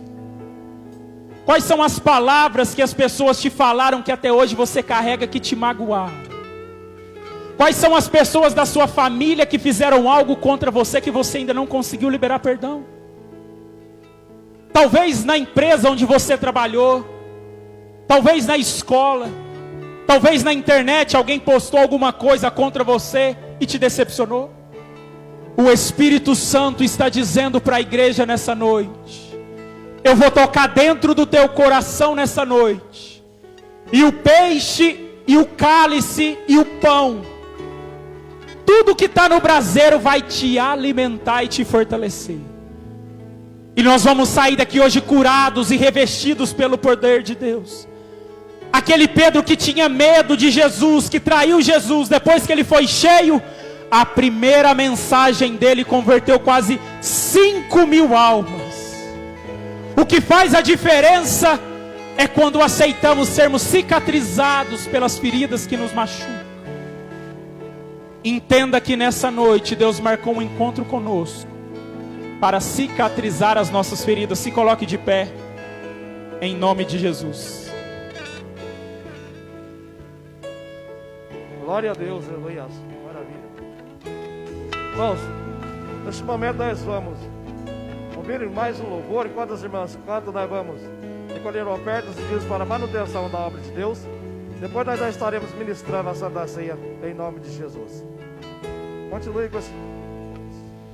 Quais são as palavras que as pessoas te falaram que até hoje você carrega, que te magoaram? Quais são as pessoas da sua família que fizeram algo contra você que você ainda não conseguiu liberar perdão? Talvez na empresa onde você trabalhou, talvez na escola, talvez na internet alguém postou alguma coisa contra você e te decepcionou. O Espírito Santo está dizendo para a igreja nessa noite: eu vou tocar dentro do teu coração nessa noite, e o peixe, e o cálice, e o pão, tudo que está no braseiro vai te alimentar e te fortalecer. E nós vamos sair daqui hoje curados e revestidos pelo poder de Deus. Aquele Pedro que tinha medo de Jesus, que traiu Jesus, depois que ele foi cheio, a primeira mensagem dele converteu quase 5.000 almas. O que faz a diferença é quando aceitamos sermos cicatrizados pelas feridas que nos machucam. Entenda que nessa noite Deus marcou um encontro conosco para cicatrizar as nossas feridas. Se coloque de pé, em nome de Jesus. Glória a Deus, aleluia, maravilha. Irmãos, neste momento nós vamos ouvir mais um louvor. Enquanto as irmãs cantam, nós vamos recolher ofertas e dízimos para a manutenção da obra de Deus. Depois nós já estaremos ministrando a Santa Ceia em nome de Jesus. Continue com esse.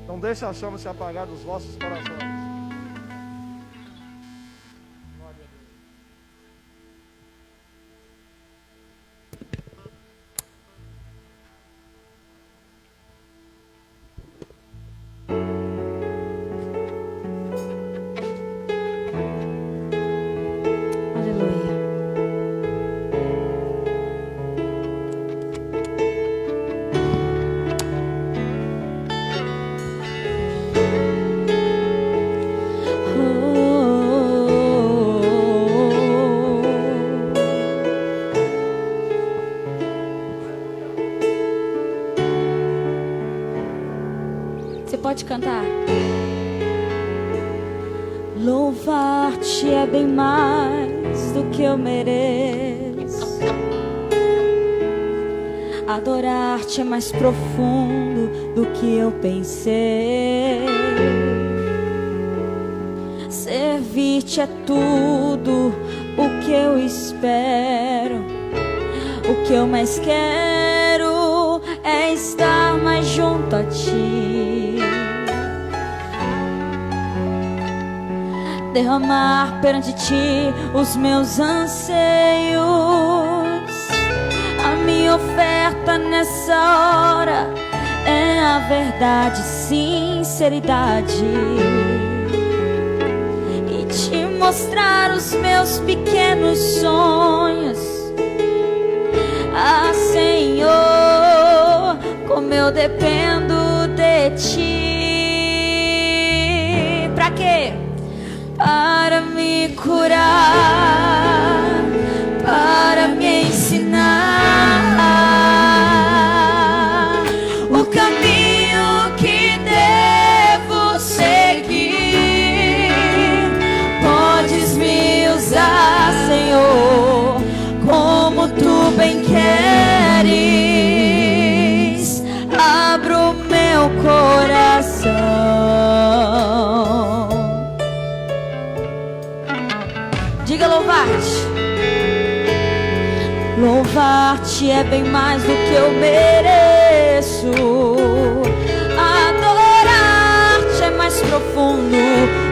Não deixe a chama se apagar dos vossos corações. pode cantar. Louvar-te é bem mais do que eu mereço. Adorar-te é mais profundo do que eu pensei. Servir-te é tudo o que eu espero. O que eu mais quero é estar mais junto a ti. Derramar perante ti os meus anseios. A minha oferta nessa hora é a verdade, sinceridade. E te mostrar os meus pequenos sonhos. Ah, Senhor, como eu dependo de ti. Pra quê? Para me curar, para me ensinar o caminho que devo seguir. Podes me usar, Senhor, como tu bem queres. Abro meu coração. Diga louvar-te. Louvar-te é bem mais do que eu mereço. Adorar-te é mais profundo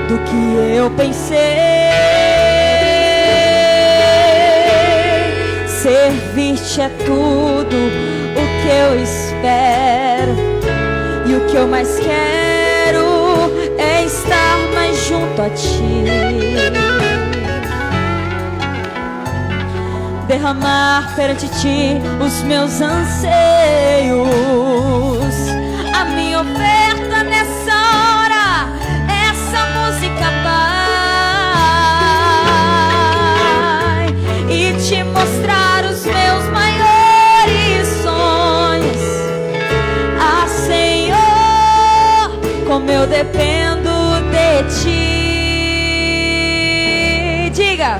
do que eu pensei. Servir-te é tudo o que eu espero. E o que eu mais quero é estar mais junto a ti. Derramar perante ti os meus anseios. A minha oferta nessa hora, essa música vai e te mostrar os meus maiores sonhos. Ah, Senhor, como eu dependo de ti. Diga.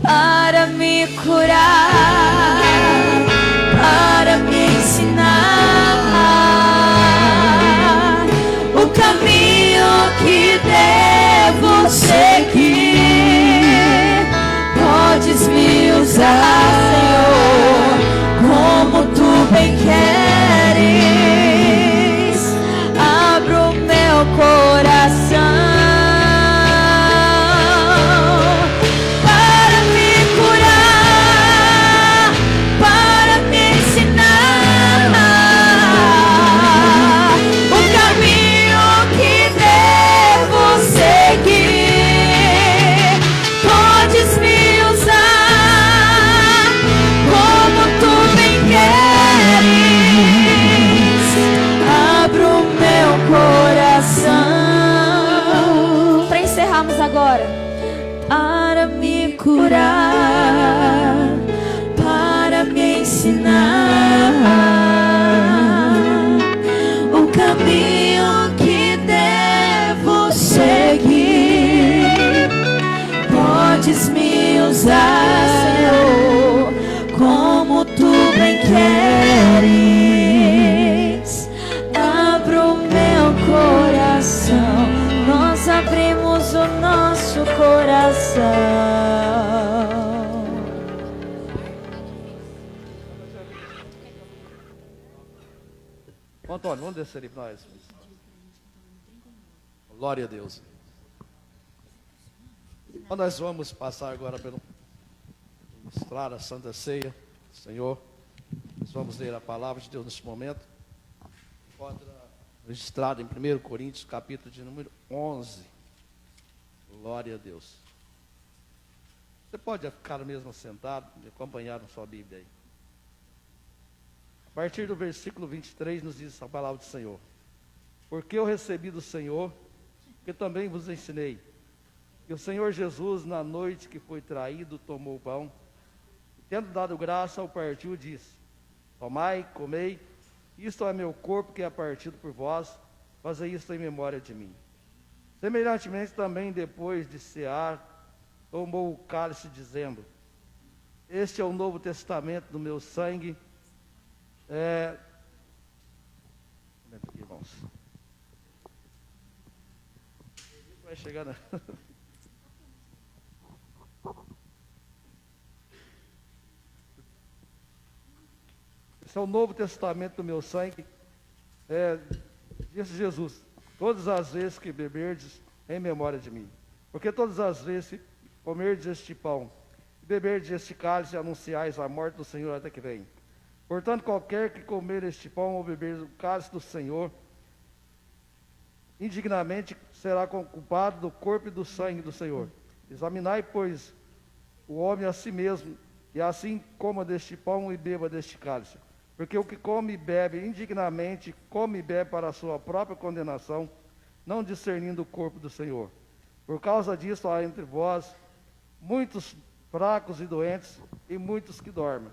Para me curar, para me ensinar o caminho que devo seguir. Podes me usar, Senhor, como tu bem queres. Abro meu coração. Agora, para me curar, para me ensinar o caminho que devo seguir. Podes me usar, Senhor, como tu bem queres. Abro meu coração. Nós abrimos o nosso coração. Antônio, vamos descer ali para nós. Glória a Deus. Então nós vamos passar agora pelo ministrar a Santa Ceia, Senhor. Nós vamos ler a palavra de Deus neste momento. Encontra registrado em 1 Coríntios, capítulo de número 11. Glória a Deus. Você pode ficar mesmo sentado e acompanhar na sua Bíblia aí. A partir do versículo 23 nos diz a palavra do Senhor. Porque eu recebi do Senhor, que também vos ensinei, que o Senhor Jesus, na noite que foi traído, tomou o pão, e tendo dado graça ao partiu, disse: tomai, comei, isto é meu corpo que é partido por vós, Fazei isso em memória de mim. Semelhantemente também, depois de cear, tomou o cálice, dizendo: este é o novo testamento do meu sangue. Irmãos, vai chegar na... Esse é o novo testamento do meu sangue, disse Jesus: todas as vezes que beberdes, em memória de mim. Porque todas as vezes que comerdes este pão, e beberdes este cálice, anunciais a morte do Senhor até que venha. Portanto, qualquer que comer este pão ou beber o cálice do Senhor, indignamente será culpado do corpo e do sangue do Senhor. Examinai, pois, o homem a si mesmo, e assim coma deste pão e beba deste cálice. Porque o que come e bebe indignamente, come e bebe para a sua própria condenação, não discernindo o corpo do Senhor. Por causa disso há entre vós muitos fracos e doentes, e muitos que dormem.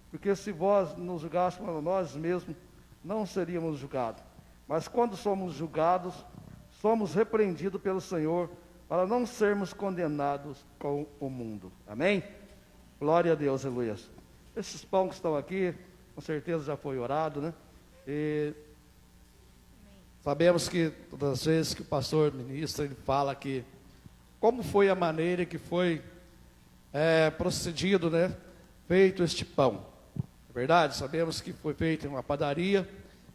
Porque se vós nos julgássemos a nós mesmos, não seríamos julgados. Mas quando somos julgados, somos repreendidos pelo Senhor, para não sermos condenados com o mundo. Amém? Glória a Deus, aleluia. Esses pães que estão aqui, com certeza já foi orado, né? E sabemos que todas as vezes que o pastor ministra, ele fala que como foi a maneira que foi procedido, né? Feito este pão. É verdade, sabemos que foi feito em uma padaria,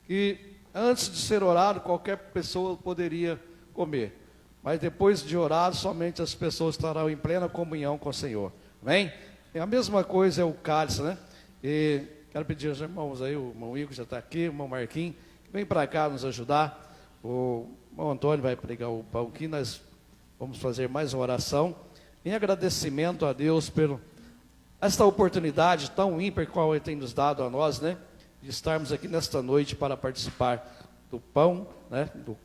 que antes de ser orado, qualquer pessoa poderia comer. Mas depois de orado, somente as pessoas estarão em plena comunhão com o Senhor. Amém? E a mesma coisa é o cálice, né? E quero pedir aos irmãos aí, o irmão Igor já está aqui, o irmão Marquinhos, que vem para cá nos ajudar. O irmão Antônio vai pregar o pão aqui, nós vamos fazer mais uma oração, em agradecimento a Deus por esta oportunidade tão ímpar que Ele tem nos dado a nós, né? De estarmos aqui nesta noite para participar do pão, né? Do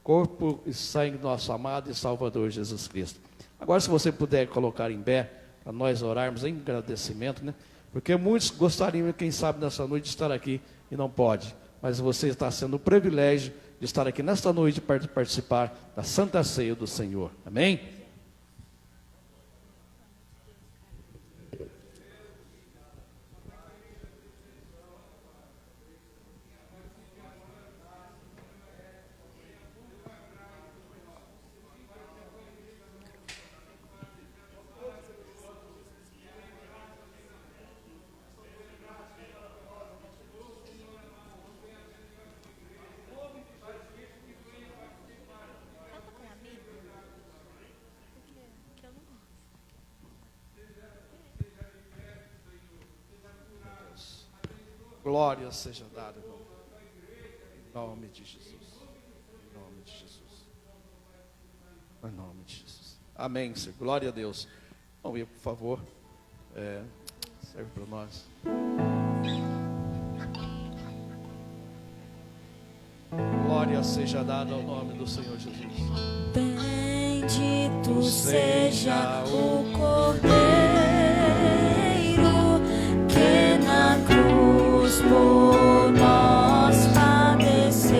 corpo e sangue do nosso amado e Salvador Jesus Cristo. Agora, se você puder colocar em pé, para nós orarmos em agradecimento, né? Porque muitos gostariam, quem sabe, nessa noite de estar aqui e não pode. Mas você está sendo o privilégio de estar aqui nesta noite para participar da Santa Ceia do Senhor. Amém? Glória seja dada, irmão. Em nome de Jesus. Em nome de Jesus. Em nome de Jesus. Amém, Senhor. Glória a Deus. Vamos ir, por favor. Serve para nós. Glória seja dada ao nome do Senhor Jesus. Bendito seja o Cordeiro que na cruz por nós padeceu.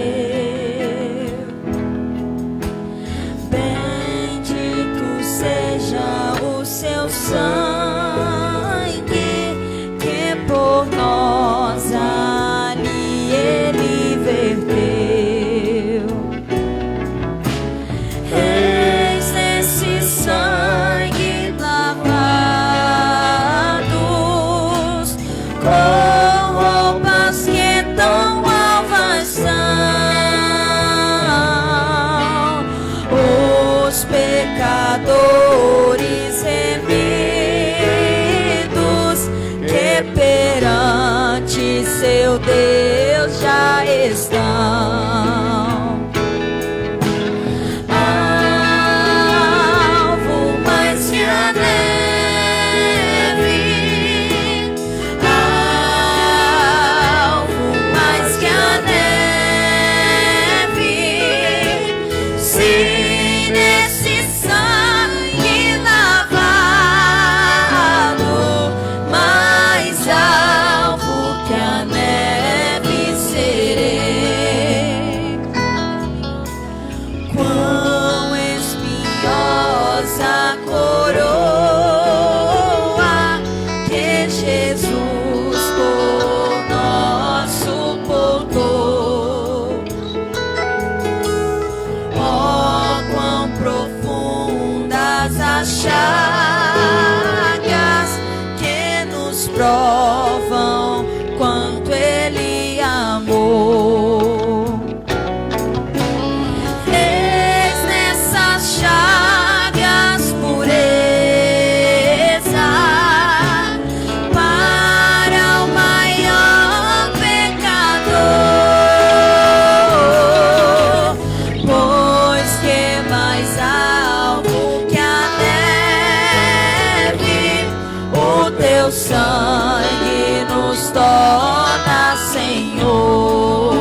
Bendito seja o seu sangue que por nós ali ele verteu. Eis esse sangue lavados com roupas que tão alvas são, os pecadores remidos que perante seu Deus já estão. Alvo mais que a neve, alvo mais que a neve, se nesse sangue lavado, mais alvo que a neve serei. Jesus por nós suportou. Oh, quão profundas as chagas que nos provam quanto Ele amou. Fez nessas chagas pureza para o maior pecador, pois que mais alto que a neve o teu sangue nos torna Senhor.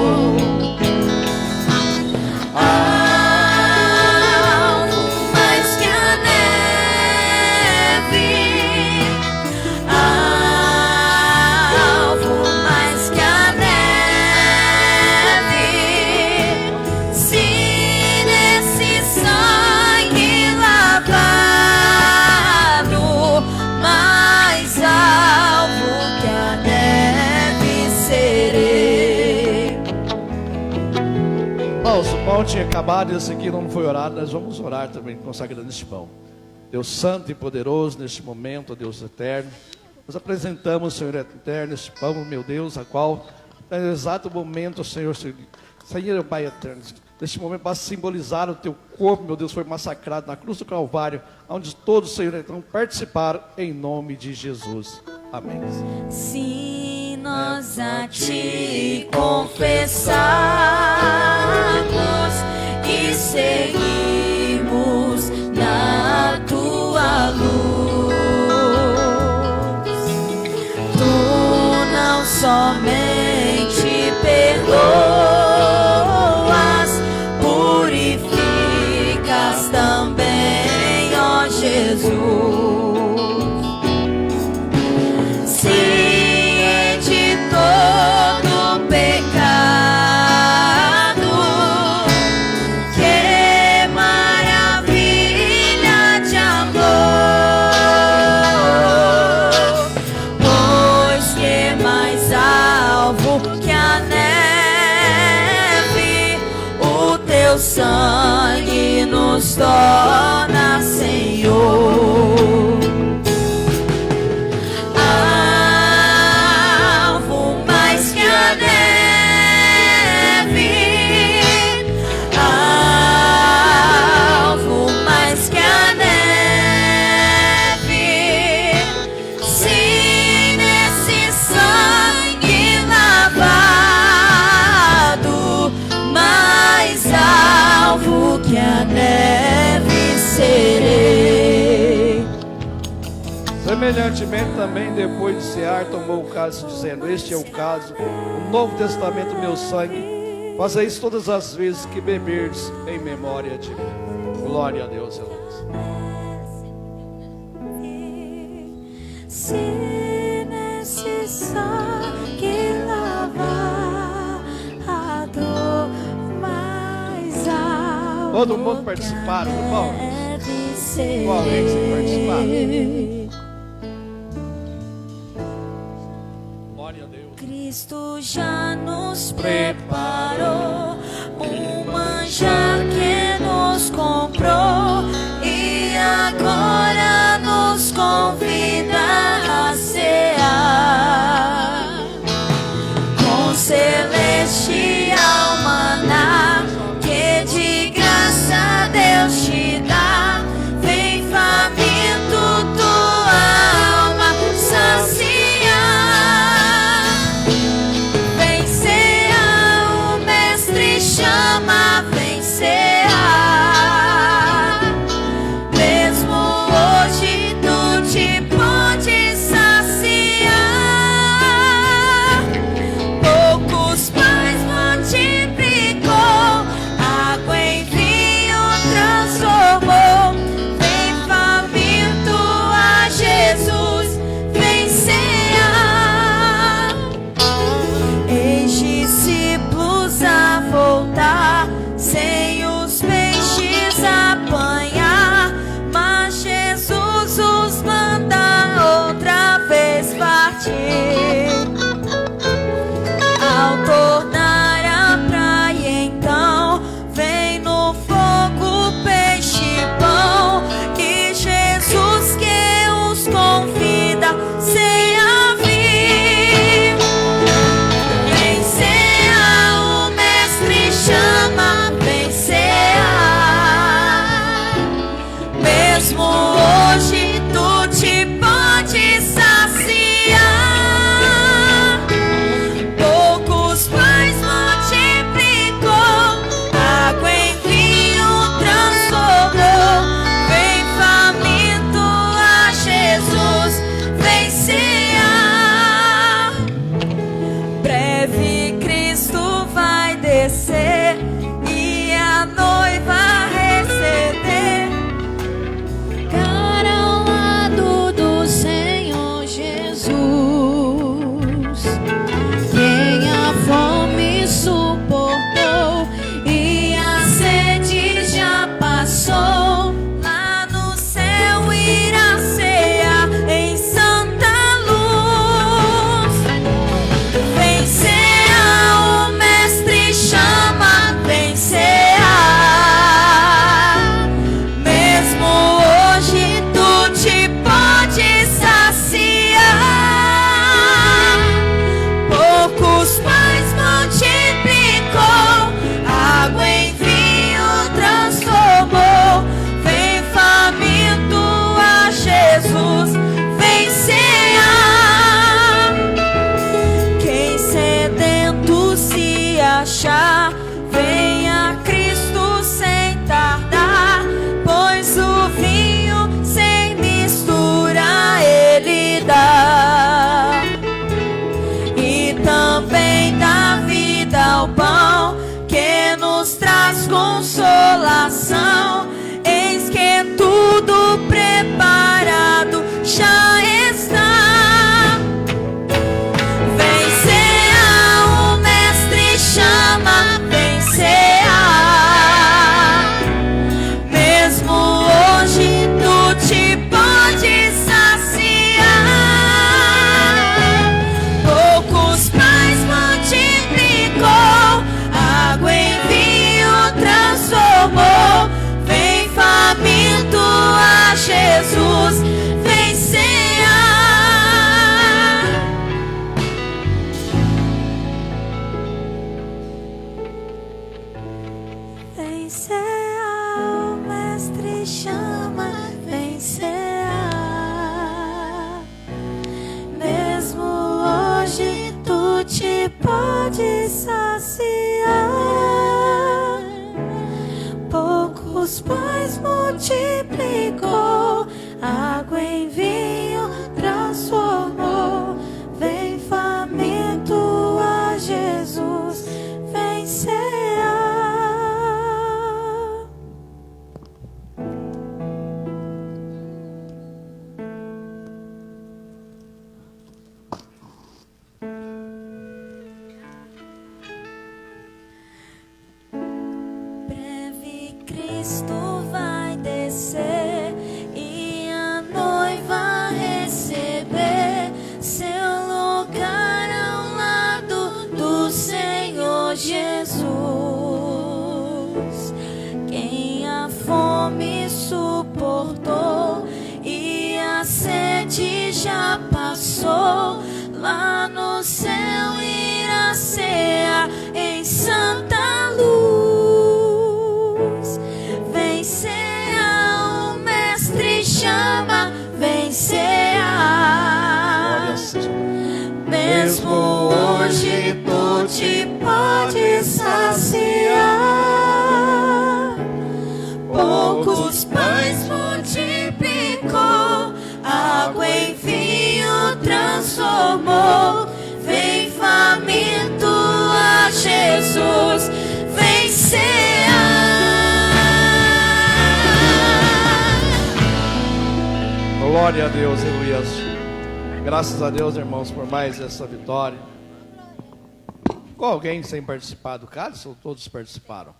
Algo mais que a neve, algo mais que a neve, se nesse sangue lavado, mais alvo que a neve serei. Irmãos, o pão tinha acabado e esse aqui não foi orado. Nós vamos orar também, consagrando este pão. Deus santo e poderoso, neste momento, ó Deus eterno, nós apresentamos, Senhor eterno, este pão, meu Deus, a qual, no exato momento, Senhor, Senhor, Pai eterno, neste momento, para simbolizar o teu corpo, meu Deus, foi massacrado na cruz do Calvário, onde todos, Senhor eterno, participaram em nome de Jesus. Amém. Se nós a te confessarmos e seguirmos na tua luz, tu não somente perdoas, purificas também, ó Jesus. De todo pecado, que maravilha de amor, pois que mais alvo que a neve, o teu sangue nos torna Senhor. Que a neve serei. Semelhantemente também, depois de cear, tomou o cálice, dizendo: este é o cálice, o Novo Testamento, meu sangue. Faça isso todas as vezes que beberdes em memória de mim. Glória a Deus, irmãos. Se nesse sangue lavar a dor mais alta, Todo mundo participaram, irmão? Qual vez sem participar? Glória a Deus. Cristo já nos preparou um manjar que nos comprou e agora nos convida a cear com celestial maná que de graça Deus te dá. Vem faminto tua alma saciar, vem cear, o mestre chama, vem cear. consolação. Eis que tudo preparado já está. Vencerá, o Mestre chama, vencerá. Mesmo hoje tu te pode saciar. Poucos pães multiplicou, água em vinho transformou. Vem faminto a Jesus vencerá. Vencerá, o Mestre chama, vencerá. Mesmo hoje tu te pode saciar. Poucos pães multiplicou, água em vinho transformou. Vem faminto a Jesus vencerá. Breve Cristo vai descer e a noiva receber seu lugar ao lado do Senhor Jesus. Quem a fome suportou e a sede já passou, lá no céu irá cear em santa luz. Vencerá, o Mestre chama, vencerá. Mesmo hoje tu te pode saciar. Poucos pães multiplicou, água em vinho transformou. Vem faminto a Jesus vencerá. Glória a Deus, aleluia. Graças a Deus, irmãos, por mais essa vitória. Ficou alguém sem participar do cálice ou todos participaram?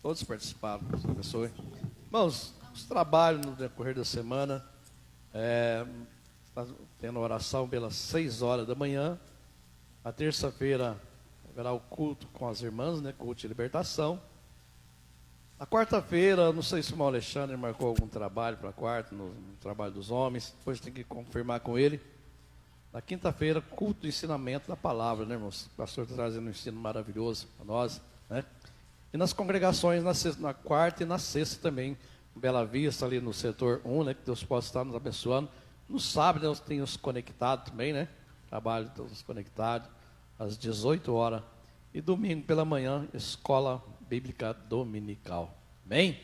Todos participaram, Deus abençoe. Irmãos, os trabalhos no decorrer da semana, está tendo oração pelas 6 horas da manhã. Na terça-feira haverá o culto com as irmãs, né, culto de libertação. Na quarta-feira, não sei se o irmão Alexandre marcou algum trabalho para a quarta, no trabalho dos homens, depois tem que confirmar com ele. Na quinta-feira, culto de ensinamento da palavra, né, irmãos? O pastor está trazendo um ensino maravilhoso para nós, né? E nas congregações, na quarta e na sexta também, em Bela Vista, ali no setor 1, né, que Deus possa estar nos abençoando. No sábado, nós temos os conectados também, né? Trabalho todos conectados, às 18 horas. E domingo pela manhã, escola bíblica dominical. Amém?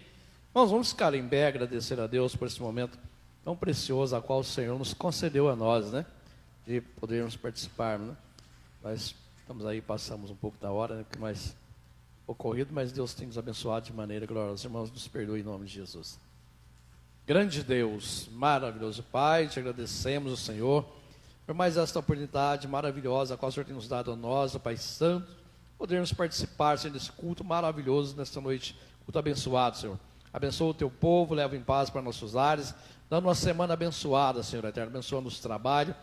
Nós vamos ficar em pé, agradecer a Deus por esse momento tão precioso, a qual o Senhor nos concedeu a nós, né? De podermos participar, né? Nós estamos aí, passamos um pouco da hora, né? Porque mais ocorrido, mas Deus tem nos abençoado de maneira gloriosa. Irmãos, nos perdoe em nome de Jesus. Grande Deus, maravilhoso Pai, te agradecemos, o Senhor, por mais esta oportunidade maravilhosa, a qual o Senhor tem nos dado a nós, o Pai Santo, podermos participar, Senhor, desse culto maravilhoso nesta noite, culto abençoado, Senhor. Abençoa o teu povo, leva em paz para nossos lares, dando uma semana abençoada, Senhor eterno, abençoa nos trabalhos.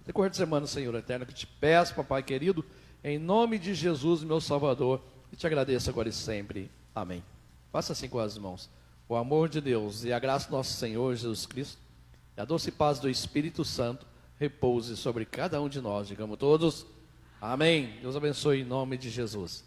Decorrer de semana, Senhor eterno, que te peço, papai querido, em nome de Jesus, meu Salvador, e te agradeço agora e sempre. Amém. Faça assim com as mãos. O amor de Deus e a graça do nosso Senhor Jesus Cristo, e a doce paz do Espírito Santo, repouse sobre cada um de nós. Digamos todos, amém. Deus abençoe em nome de Jesus.